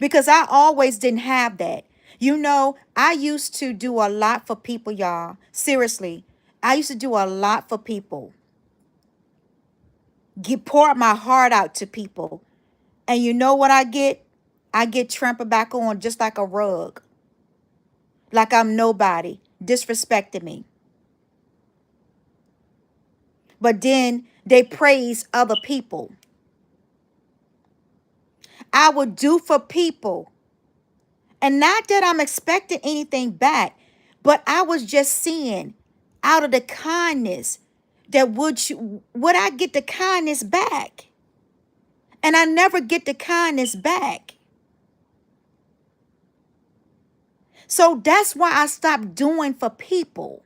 Because I always didn't have that. You know, I used to do a lot for people, y'all. Seriously. I used to do a lot for people. Pour my heart out to people. And you know what I get? I get trampled back on just like a rug. Like I'm nobody. Disrespecting me. But then they praise other people. I would do for people. And not that I'm expecting anything back, but I was just seeing out of the kindness that would I get the kindness back? And I never get the kindness back. So that's why I stopped doing for people.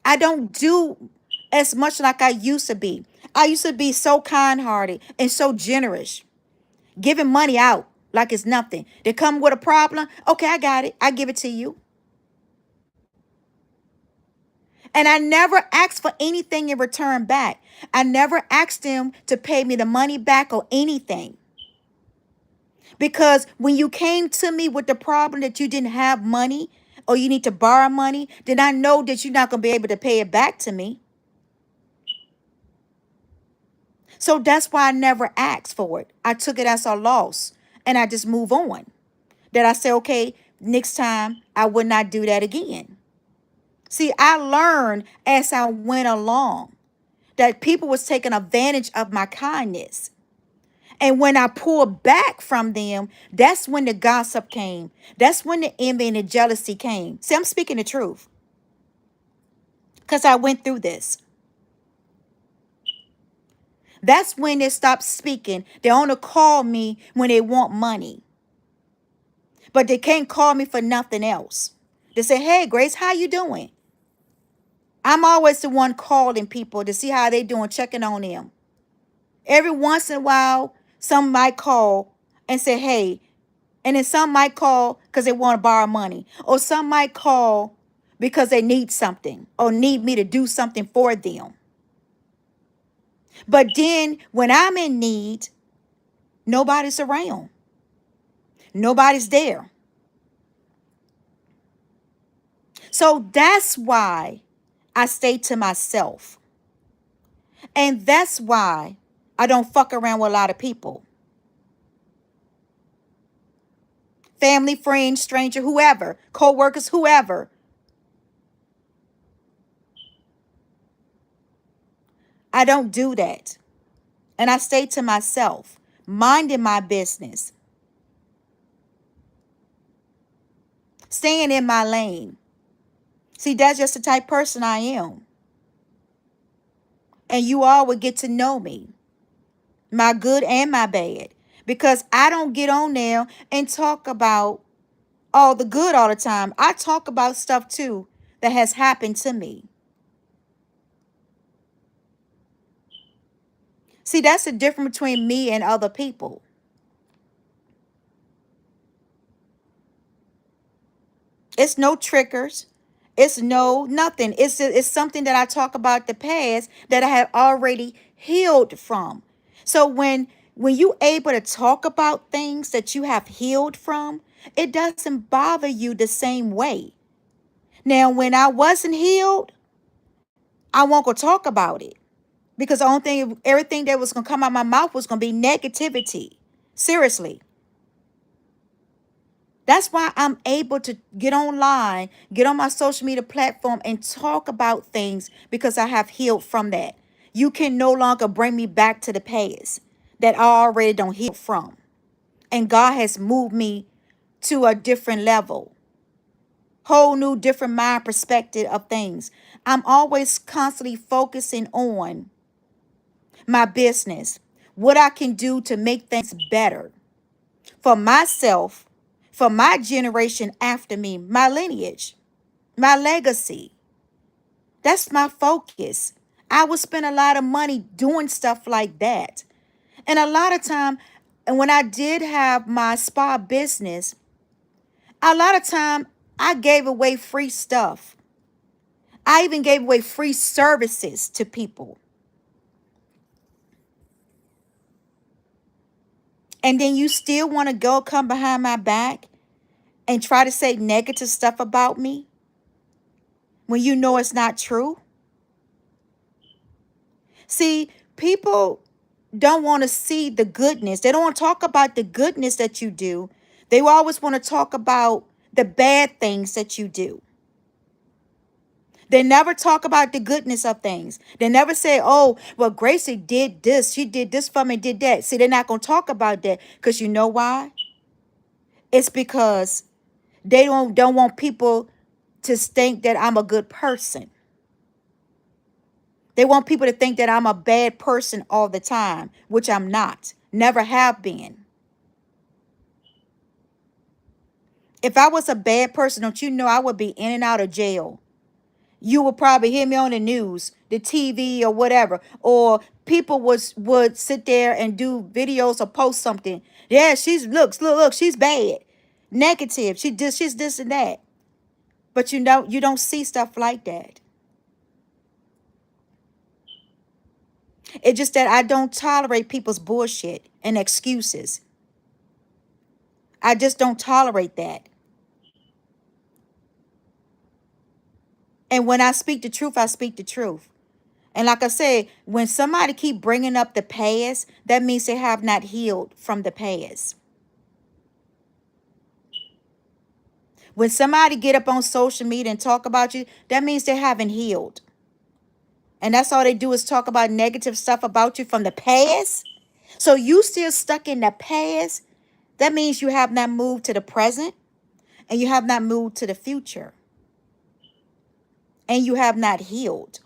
I don't do as much like I used to be. I used to be so kind-hearted and so generous, giving money out like it's nothing. They come with a problem. Okay, I got it. I give it to you. And I never asked for anything in return back. I never asked them to pay me the money back or anything. Because when you came to me with the problem that you didn't have money or you need to borrow money, then I know that you're not going to be able to pay it back to me. So that's why I never asked for it. I took it as a loss and I just move on. That I say, okay, next time I would not do that again. See, I learned as I went along that people was taking advantage of my kindness. And when I pulled back from them, that's when the gossip came. That's when the envy and the jealousy came. See, I'm speaking the truth because I went through this. That's when they stopped speaking. They only call me when they want money. But they can't call me for nothing else. They say, hey, Grace, how you doing? I'm always the one calling people to see how they doing, checking on them. Every once in a while, some might call and say, hey, and then some might call because they want to borrow money. Or some might call because they need something or need me to do something for them. But then when I'm in need, Nobody's around. Nobody's there. So that's why I stay to myself. And that's why I don't fuck around with a lot of people. Family, friends, stranger, whoever, co-workers, whoever. I don't do that. And I stay to myself, minding my business, staying in my lane. See, that's just the type of person I am. And you all would get to know me, my good and my bad. Because I don't get on there and talk about all the good all the time. I talk about stuff too that has happened to me. See, that's the difference between me and other people. It's no triggers. It's no nothing. It's something that I talk about the past that I have already healed from. So when you able to talk about things that you have healed from, it doesn't bother you the same way. Now, when I wasn't healed, I won't go talk about it because the only thing, everything that was gonna come out my mouth was gonna be negativity. Seriously. That's why I'm able to get online, get on my social media platform and talk about things because I have healed from that. You can no longer bring me back to the past that I already don't heal from. And God has moved me to a different level, whole new different mind perspective of things. I'm always constantly focusing on my business, what I can do to make things better for myself, for my generation after me, my lineage, my legacy. That's my focus. I would spend a lot of money doing stuff like that. And a lot of time, and when I did have my spa business, a lot of time I gave away free stuff. I even gave away free services to people. And then you still want to go come behind my back and try to say negative stuff about me when you know it's not true? See, people don't want to see the goodness. They don't want to talk about the goodness that you do. They always want to talk about the bad things that you do. They never talk about the goodness of things. They never say, oh, well, Gracie did this. She did this for me, did that. See, they're not going to talk about that because you know why? It's because they don't want people to think that I'm a good person. They want people to think that I'm a bad person all the time, which I'm not. Never have been. If I was a bad person, don't you know I would be in and out of jail? You would probably hear me on the news, the TV or whatever, or people would sit there and do videos or post something. Yeah, look, she's bad, negative. She's this and that. But you don't see stuff like that. It's just that I don't tolerate people's bullshit and excuses. I just don't tolerate that. And when I speak the truth, I speak the truth. And like I said, when somebody keep bringing up the past, that means they have not healed from the past. When somebody get up on social media and talk about you, that means they haven't healed. And that's all they do is talk about negative stuff about you from the past. So you still stuck in the past. That means you have not moved to the present and you have not moved to the future. And you have not healed.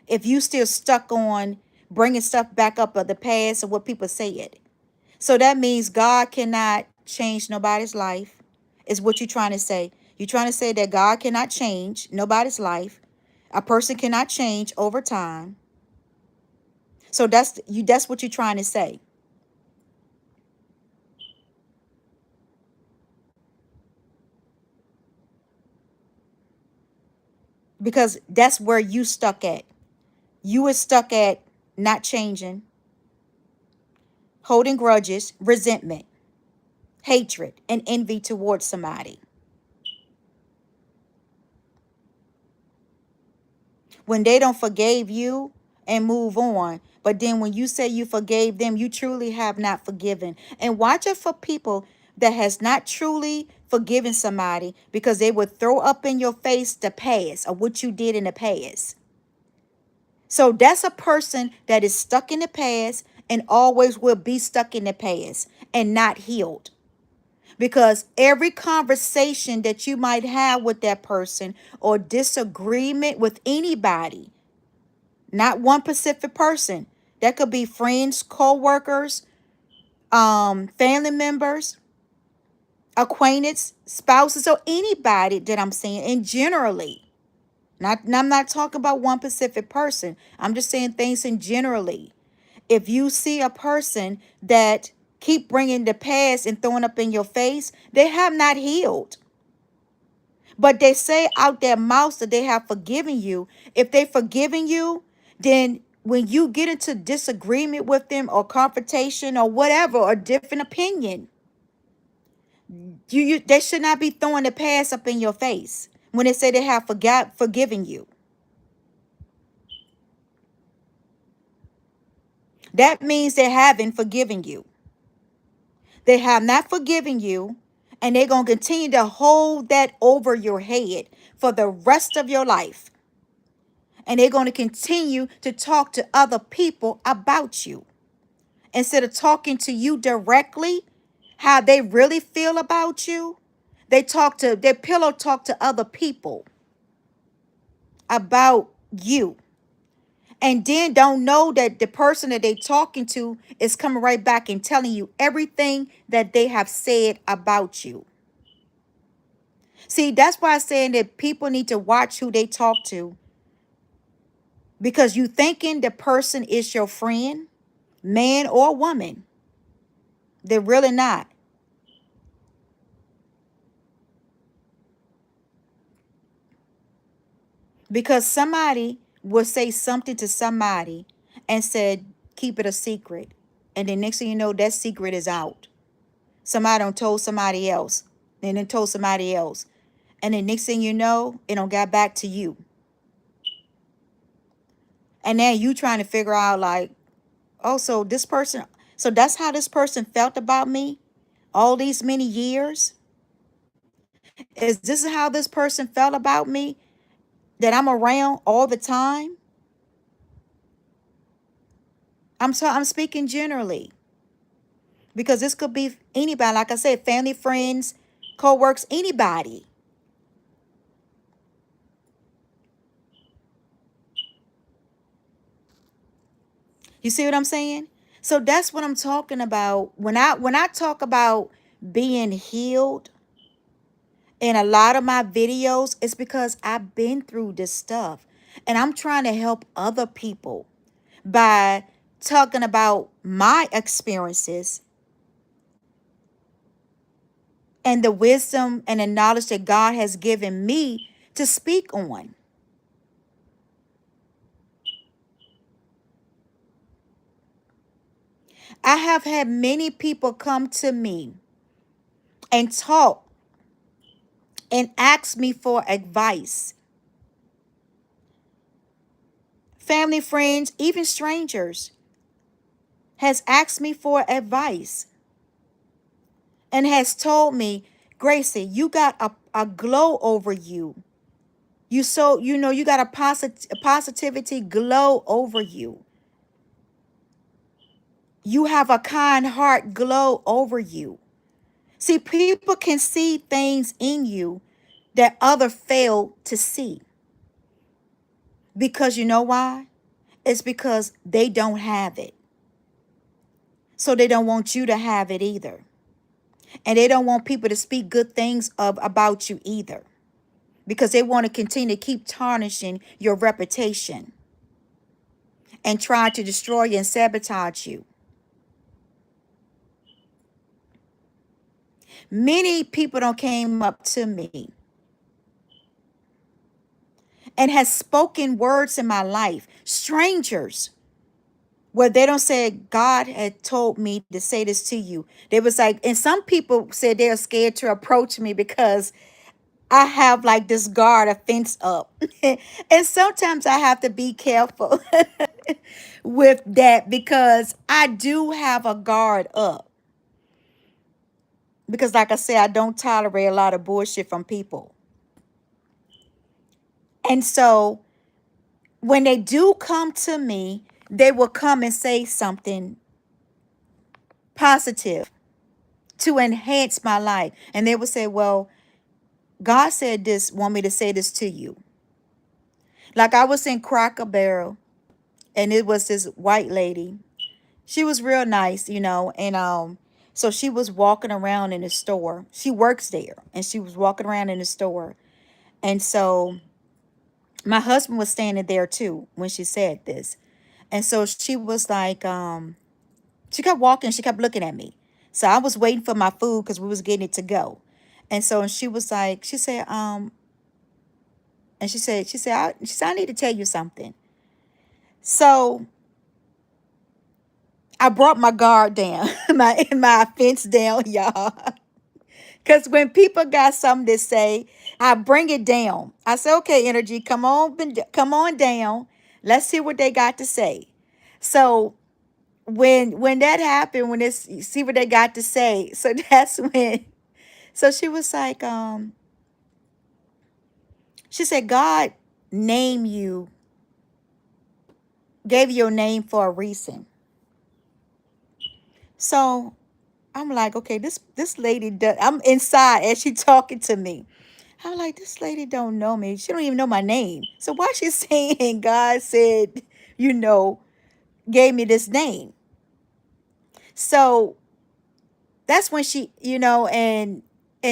If you still stuck on bringing stuff back up of the past or what people said. So that means God cannot change nobody's life, is what you're trying to say. You're trying to say that God cannot change nobody's life. A person cannot change over time. So that's what you're trying to say. Because that's where you stuck at. You were stuck at not changing, holding grudges, resentment, hatred, and envy towards somebody. When they don't forgave you and move on, but then when you say you forgave them, you truly have not forgiven. And watch it for people that has not truly forgiven somebody, because they would throw up in your face the past or what you did in the past. So that's a person that is stuck in the past and always will be stuck in the past and not healed. Because every conversation that you might have with that person or disagreement with anybody, not one specific person, that could be friends, co-workers, family members, acquaintance, spouses, or anybody that I'm saying, and generally. I'm not talking about one specific person. I'm just saying things in generally. If you see a person that keep bringing the past and throwing up in your face, they have not healed. But they say out their mouths that they have forgiven you. If they forgiven you, then when you get into disagreement with them or confrontation or whatever, or different opinion, they should not be throwing the past up in your face when they say they have forgiven you. That means they haven't forgiven you. They have not forgiven you, and they're going to continue to hold that over your head for the rest of your life. And they're going to continue to talk to other people about you instead of talking to you directly, how they really feel about you. Their pillow talk to other people about you. And then don't know that the person that they talking to is coming right back and telling you everything that they have said about you. See, that's why I'm saying that people need to watch who they talk to, because you thinking the person is your friend, man or woman. They're really not. Because somebody will say something to somebody and said, keep it a secret. And then next thing you know, that secret is out. Somebody done told somebody else. And then told somebody else. And then next thing you know, it don't got back to you. And now you trying to figure out like, oh, so that's how this person felt about me all these many years? Is this how this person felt about me that I'm around all the time? I'm speaking generally, because this could be anybody. Like I said, family, friends, co-workers, anybody. You see what I'm saying? So that's what I'm talking about. When I talk about being healed in a lot of my videos, it's because I've been through this stuff. And I'm trying to help other people by talking about my experiences and the wisdom and the knowledge that God has given me to speak on. I have had many people come to me and talk and ask me for advice. Family, friends, even strangers has asked me for advice and has told me, Gracie, you got a glow over you. You got a positivity glow over you. You have a kind heart glow over you. See, people can see things in you that other fail to see. Because you know why? It's because they don't have it. So they don't want you to have it either. And they don't want people to speak good things about you either. Because they want to continue to keep tarnishing your reputation and try to destroy you and sabotage you. Many people don't came up to me and has spoken words in my life. Strangers Well, they don't say God had told me to say this to you. They was like, and some people said they're scared to approach me because I have like this guard, a fence up. And sometimes I have to be careful with that because I do have a guard up. Because like I said, I don't tolerate a lot of bullshit from people. And so when they do come to me, they will come and say something positive to enhance my life. And they will say, well, God said this, want me to say this to you. Like I was in Cracker Barrel and it was this white lady. She was real nice, and so she was walking around in the store. She works there and she was walking around in the store. And so my husband was standing there too when she said this. And so she was like, she kept walking, she kept looking at me. So I was waiting for my food because we was getting it to go. And so she was like, she said, and she said, I need to tell you something. So I brought my guard down, my fence down, y'all. Because when people got something to say, I bring it down. I say, okay, energy, come on down. Let's hear what they got to say. So when that happened, when it's see what they got to say, so that's when. So she was like, she said, God named you, gave you your name for a reason. So I'm like, okay, this lady does. I'm inside as she talking to me. I'm like, this lady don't know me. She don't even know my name. So why she saying God said, you know, gave me this name? So that's when she, and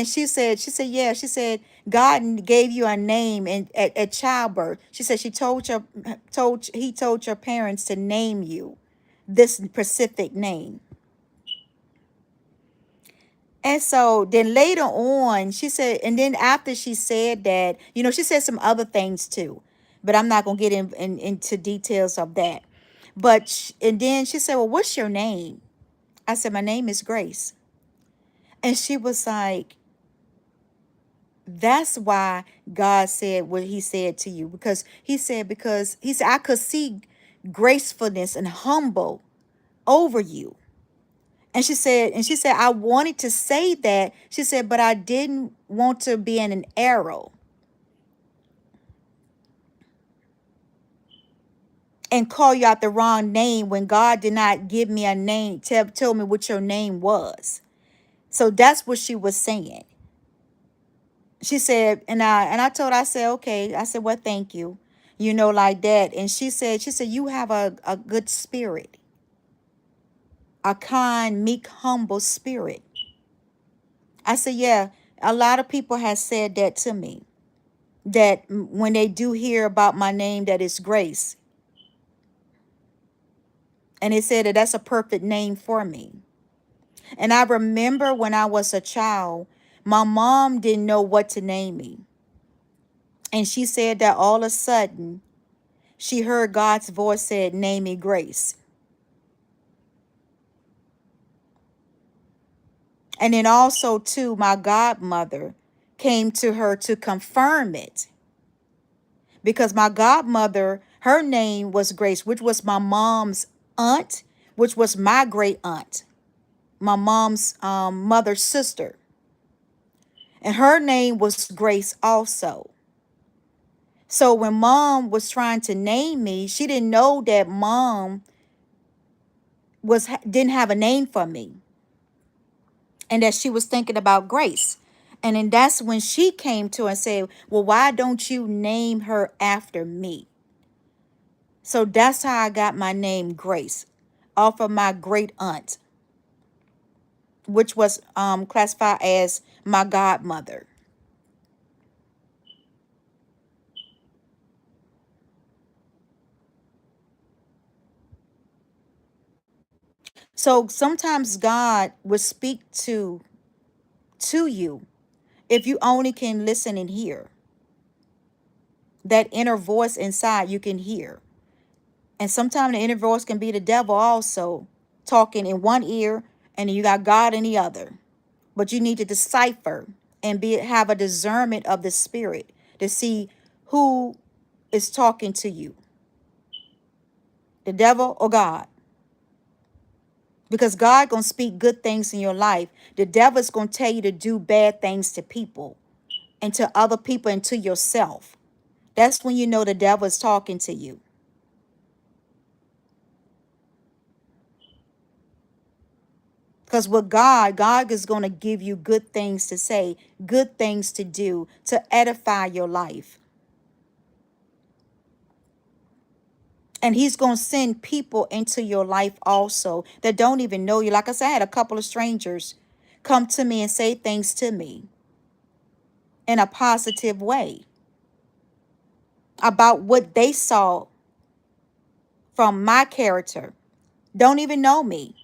she said, yeah, she said, God gave you a name and at childbirth. She said she told your parents to name you this specific name. And so then later on, she said, and then after she said that, she said some other things too, but I'm not going to get into details of that. But, and then she said, well, what's your name? I said, my name is Grace. And she was like, that's why God said what he said to you, because he said, I could see gracefulness and humble over you. And she said, I wanted to say that. She said, but I didn't want to be in an arrow and call you out the wrong name when God did not give me a name, tell me what your name was. So that's what she was saying. She said, and I told her, I said, okay. I said, well, thank you. Like that. And she said, you have a good spirit, a kind, meek, humble spirit. I said, yeah, a lot of people have said that to me. That when they do hear about my name, that is Grace. And they said that that's a perfect name for me. And I remember when I was a child, my mom didn't know what to name me. And she said that all of a sudden, she heard God's voice said, name me Grace. And then also, too, my godmother came to her to confirm it. Because my godmother, her name was Grace, which was my mom's aunt, which was my great aunt, my mom's mother's sister. And her name was Grace also. So when mom was trying to name me, she didn't know that mom didn't have a name for me, and that she was thinking about Grace. And then that's when she came to her and said, well, why don't you name her after me? So that's how I got my name Grace, off of my great aunt, which was classified as my godmother. So sometimes God will speak to you if you only can listen and hear. That inner voice inside you can hear. And sometimes the inner voice can be the devil also, talking in one ear, and then you got God in the other. But you need to decipher and have a discernment of the spirit to see who is talking to you, the devil or God. Because God gonna speak good things in your life. The devil is gonna tell you to do bad things to people and to other people and to yourself. That's when you know the devil is talking to you. Because with God, God is going to give you good things to say, good things to do, to edify your life. And he's going to send people into your life also that don't even know you. Like I said, I had a couple of strangers come to me and say things to me in a positive way about what they saw from my character. Don't even know me.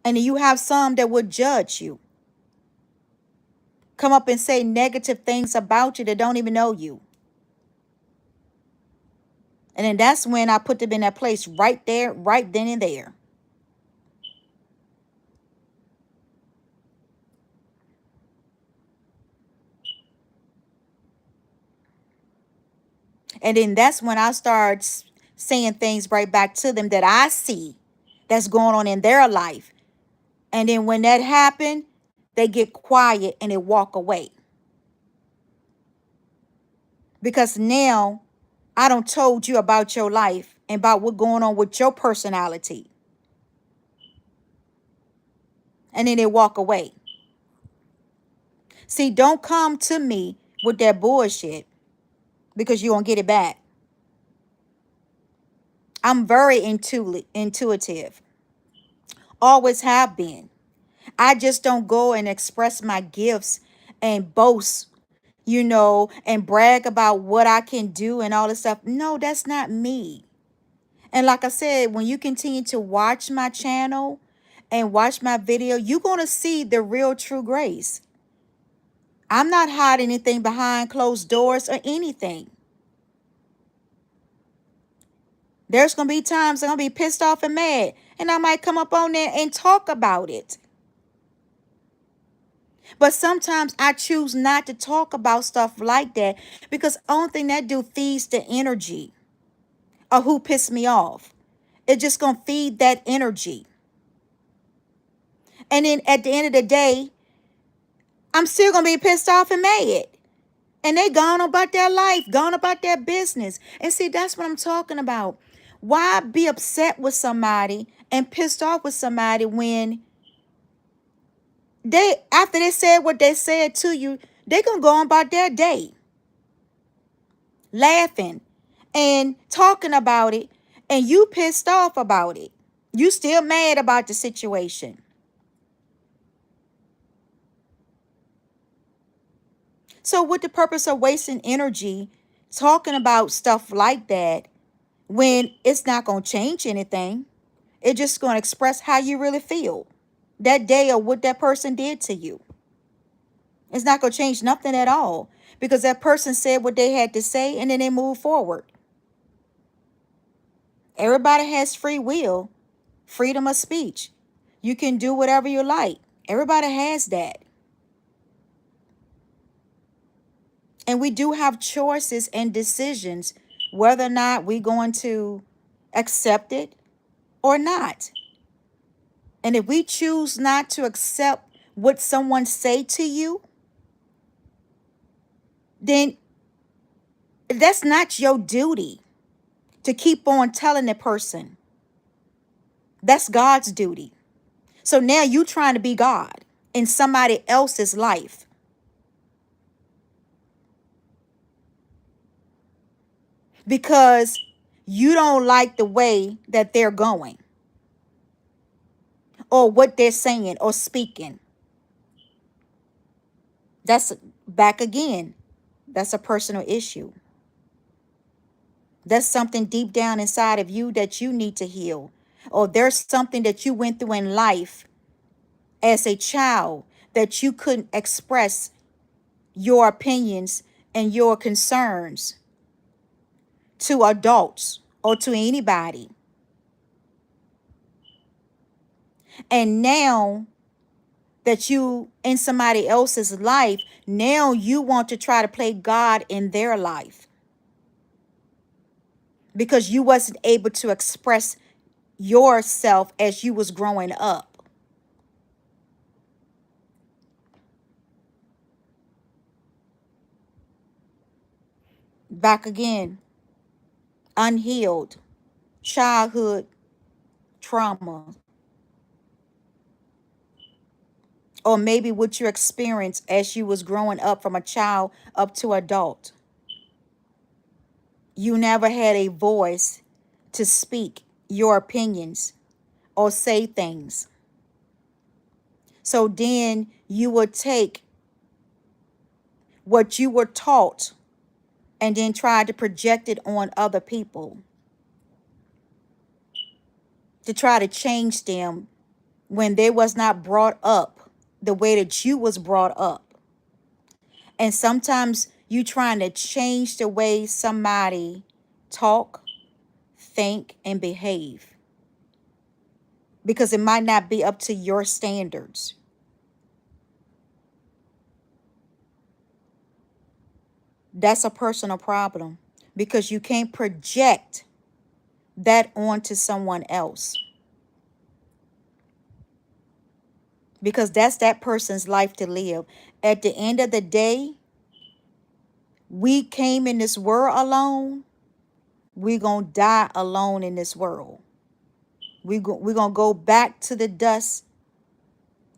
And you have some that would judge you, come up and say negative things about you that don't even know you. And then that's when I put them in that place right there, right then and there. And then that's when I start saying things right back to them that I see that's going on in their life. And then when that happened, they get quiet and they walk away. Because now I don't told you about your life and about what's going on with your personality. And then they walk away. See, don't come to me with that bullshit because you won't get it back. I'm very intuitive. Always have been. I just don't go and express my gifts and boast, and brag about what I can do and all this stuff. No, that's not me. And like I said, when you continue to watch my channel and watch my video, you're going to see the real true grace. I'm not hiding anything behind closed doors or anything. There's going to be times I'm going to be pissed off and mad, and I might come up on there and talk about it. But sometimes I choose not to talk about stuff like that because the only thing that do feeds the energy of who pissed me off. It's just going to feed that energy. And then at the end of the day, I'm still going to be pissed off and mad. And they gone about their life, gone about their business. And see, that's what I'm talking about. Why be upset with somebody and pissed off with somebody when after they said what they said to you, they going to go on about their day, laughing and talking about it, and you pissed off about it. You still mad about the situation. So what the purpose of wasting energy talking about stuff like that when it's not going to change anything? It's just going to express how you really feel that day or what that person did to you. It's not going to change nothing at all because that person said what they had to say and then they move forward. Everybody has free will, freedom of speech. You can do whatever you like. Everybody has that. And we do have choices and decisions whether or not we're going to accept it or not. And if we choose not to accept what someone say to you, then that's not your duty to keep on telling the person. That's God's duty. So now you trying to be God in somebody else's life. Because you don't like the way that they're going or what they're saying or speaking. That's back again. That's a personal issue. That's something deep down inside of you that you need to heal. Or there's something that you went through in life as a child that you couldn't express your opinions and your concerns to adults or to anybody. And now that you in somebody else's life, now you want to try to play God in their life because you wasn't able to express yourself as you was growing up. Back again, unhealed childhood trauma, or maybe what you experienced as you was growing up from a child up to adult. You never had a voice to speak your opinions or say things. So then you would take what you were taught and then try to project it on other people to try to change them when they was not brought up the way that you was brought up. And sometimes you trying to change the way somebody talk, think, and behave because it might not be up to your standards. That's a personal problem because you can't project that onto someone else because that's that person's life to live. At the end of the day, we came in this world alone. We're going to die alone in this world. We're going to go back to the dust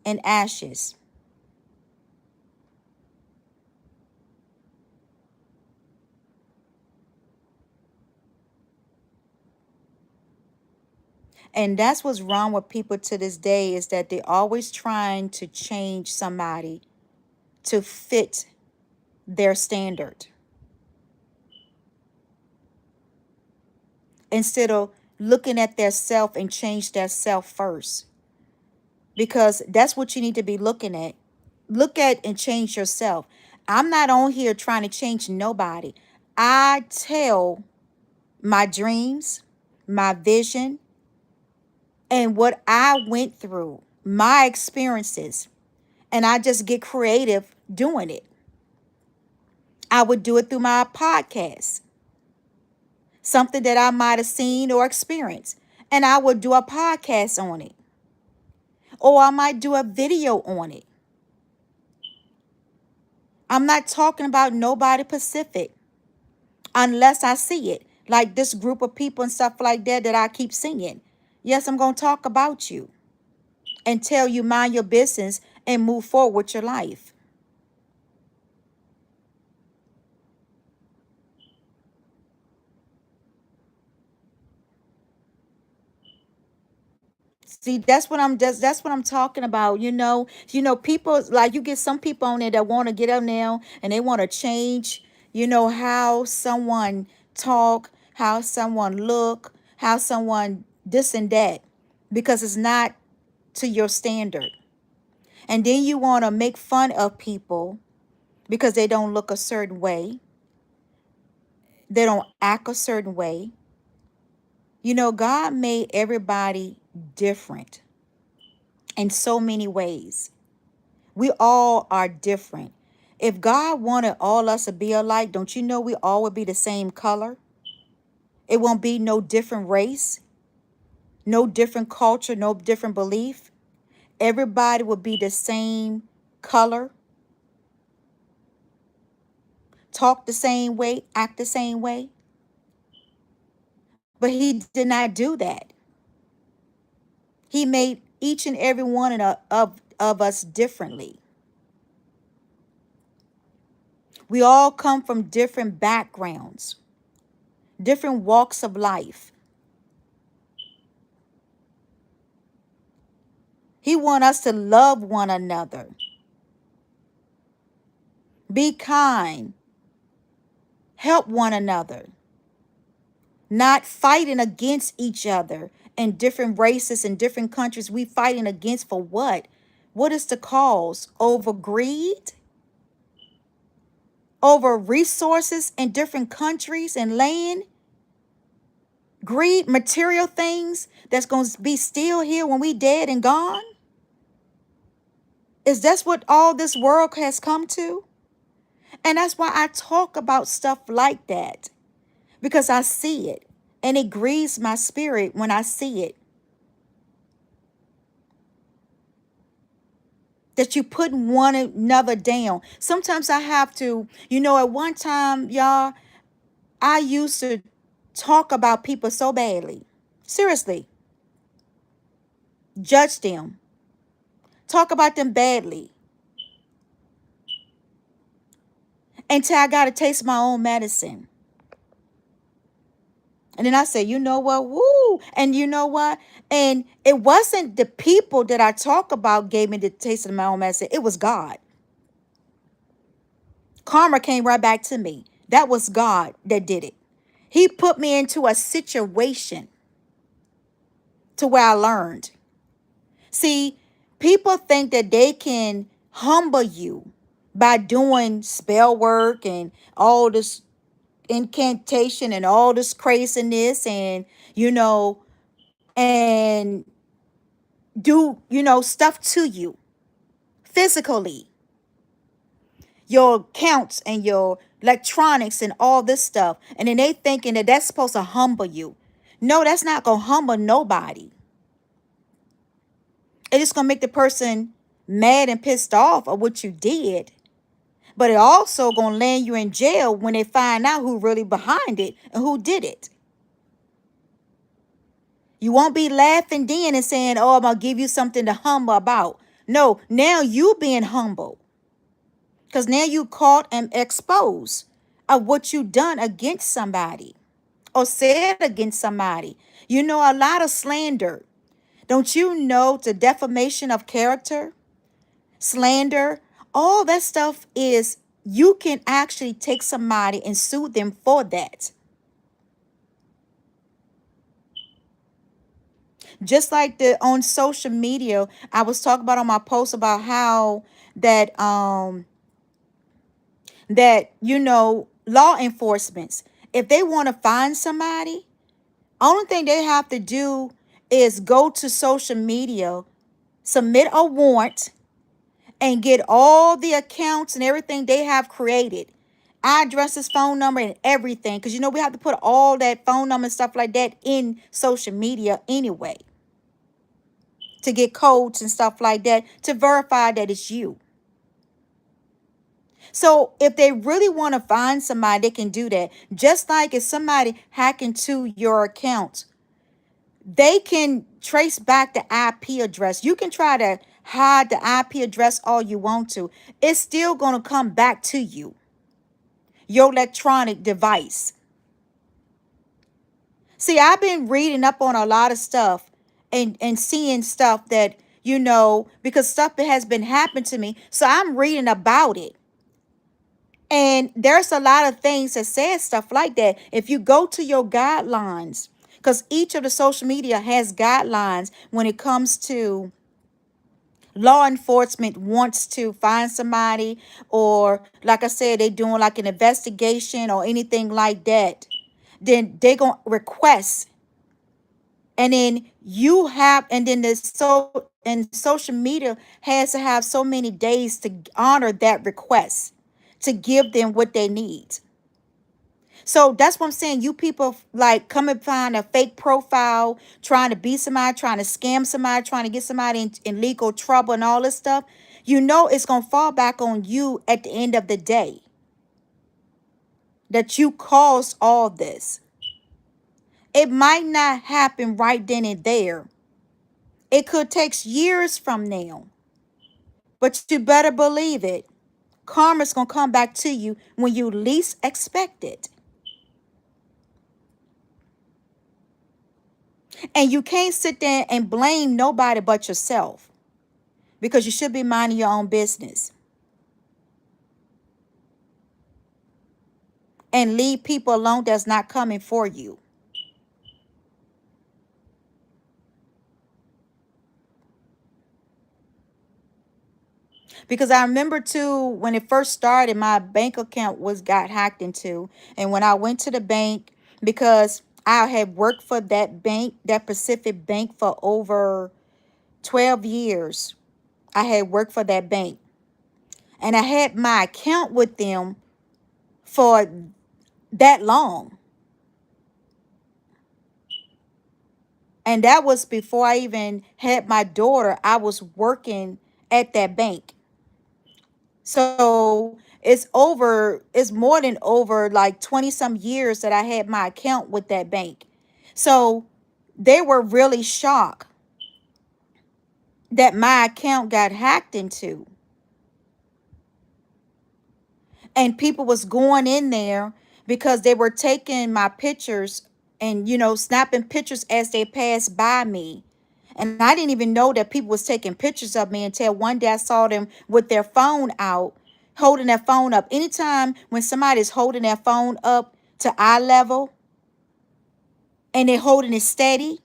and ashes. And that's what's wrong with people to this day is that they're always trying to change somebody to fit their standard instead of looking at their self and change their self first. Because that's what you need to be looking at. Look at and change yourself. I'm not on here trying to change nobody. I tell my dreams, my vision, and what I went through, my experiences, and I just get creative doing it. I would do it through my podcast, something that I might have seen or experienced, and I would do a podcast on it, or I might do a video on it. I'm not talking about nobody Pacific unless I see it, like this group of people and stuff like that that I keep seeing. Yes, I'm going to talk about you and tell you mind your business and move forward with your life. See, that's what I'm talking about. People like you get some people on there that want to get up now and they want to change, how someone talk, how someone look, how someone this and that, because it's not to your standard. And then you want to make fun of people because they don't look a certain way, they don't act a certain way. God made everybody different in so many ways. We all are different. If God wanted all us to be alike, don't you know we all would be the same color? It won't be no different race, no different culture, no different belief. Everybody would be the same color, talk the same way, act the same way. But he did not do that. He made each and every one of us differently. We all come from different backgrounds, different walks of life. He wants us to love one another, be kind, help one another, not fighting against each other in different races and different countries. We fighting against for what? What is the cause? Over greed? Over resources in different countries and land? Greed, material things that's going to be still here when we dead and gone? Is that what all this world has come to? And that's why I talk about stuff like that, because I see it and it grieves my spirit when I see it. That you put one another down. Sometimes I have to, at one time, y'all, I used to talk about people so badly. Seriously, judge them, talk about them badly, until I got to taste my own medicine. And then I said, you know what? Woo. And you know what? And it wasn't the people that I talk about gave me the taste of my own medicine. It was God. Karma came right back to me. That was God that did it. He put me into a situation to where I learned. See, people think that they can humble you by doing spell work and all this incantation and all this craziness and, and do, stuff to you physically, your accounts and your electronics and all this stuff. And then they thinking that that's supposed to humble you. No, that's not going to humble nobody. It's going to make the person mad and pissed off of what you did. But it also going to land you in jail when they find out who really behind it and who did it. You won't be laughing then and saying, oh, I'm going to give you something to humble about. No, now you being humble. Because now you caught and exposed of what you done against somebody or said against somebody. A lot of slander. Don't you know the defamation of character, slander, all that stuff is, you can actually take somebody and sue them for that. Just like on social media, I was talking about on my post about how that law enforcements, if they want to find somebody, only thing they have to do is go to social media, submit a warrant, and get all the accounts and everything they have created, addresses, phone number, and everything. Because we have to put all that phone number and stuff like that in social media anyway, to get codes and stuff like that to verify that it's you. So if they really want to find somebody, they can do that. Just like if somebody hack into your account, they can trace back the IP address. You can try to hide the IP address all you want to. It's still going to come back to you, your electronic device. See, I've been reading up on a lot of stuff and seeing stuff that, because stuff that has been happening to me. So I'm reading about it. And there's a lot of things that says stuff like that. If you go to your guidelines, because each of the social media has guidelines when it comes to law enforcement wants to find somebody, or like I said, they're doing like an investigation or anything like that, then they're going to request. And then social media has to have so many days to honor that request, to give them what they need. So that's what I'm saying. You people like come and find a fake profile, trying to be somebody, trying to scam somebody, trying to get somebody in legal trouble and all this stuff. It's going to fall back on you at the end of the day, that you caused all this. It might not happen right then and there. It could take years from now. But you better believe it. Karma's going to come back to you when you least expect it. And you can't sit there and blame nobody but yourself, because you should be minding your own business and leave people alone that's not coming for you. Because I remember too, when it first started, my bank account got hacked into. And when I went to the bank, because I had worked for that bank, that Pacific Bank, for over 12 years. I had worked for that bank. And I had my account with them for that long. And that was before I even had my daughter. I was working at that bank. So it's more than over like 20 some years that I had my account with that bank. So they were really shocked that my account got hacked into. And people was going in there because they were taking my pictures and snapping pictures as they passed by me. And I didn't even know that people was taking pictures of me until one day I saw them with their phone out, holding their phone up. Anytime when somebody's holding their phone up to eye level and they're holding it steady,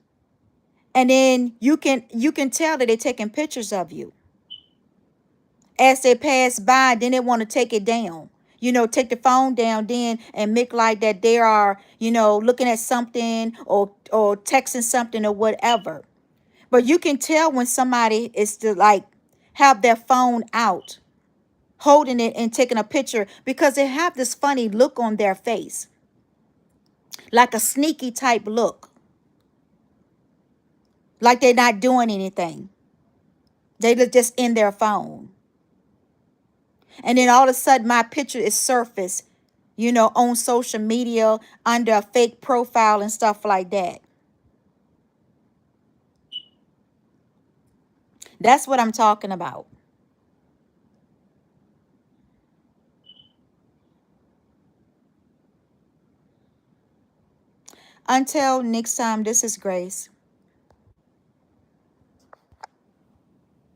and then you can tell that they're taking pictures of you as they pass by. Then they want to take it down, take the phone down then and make like that they are looking at something or texting something or whatever. But you can tell when somebody is to like have their phone out, holding it and taking a picture, because they have this funny look on their face, like a sneaky type look, like they're not doing anything. They look just in their phone. And then all of a sudden my picture is surfaced, on social media under a fake profile and stuff like that. That's what I'm talking about. Until next time, this is Grace.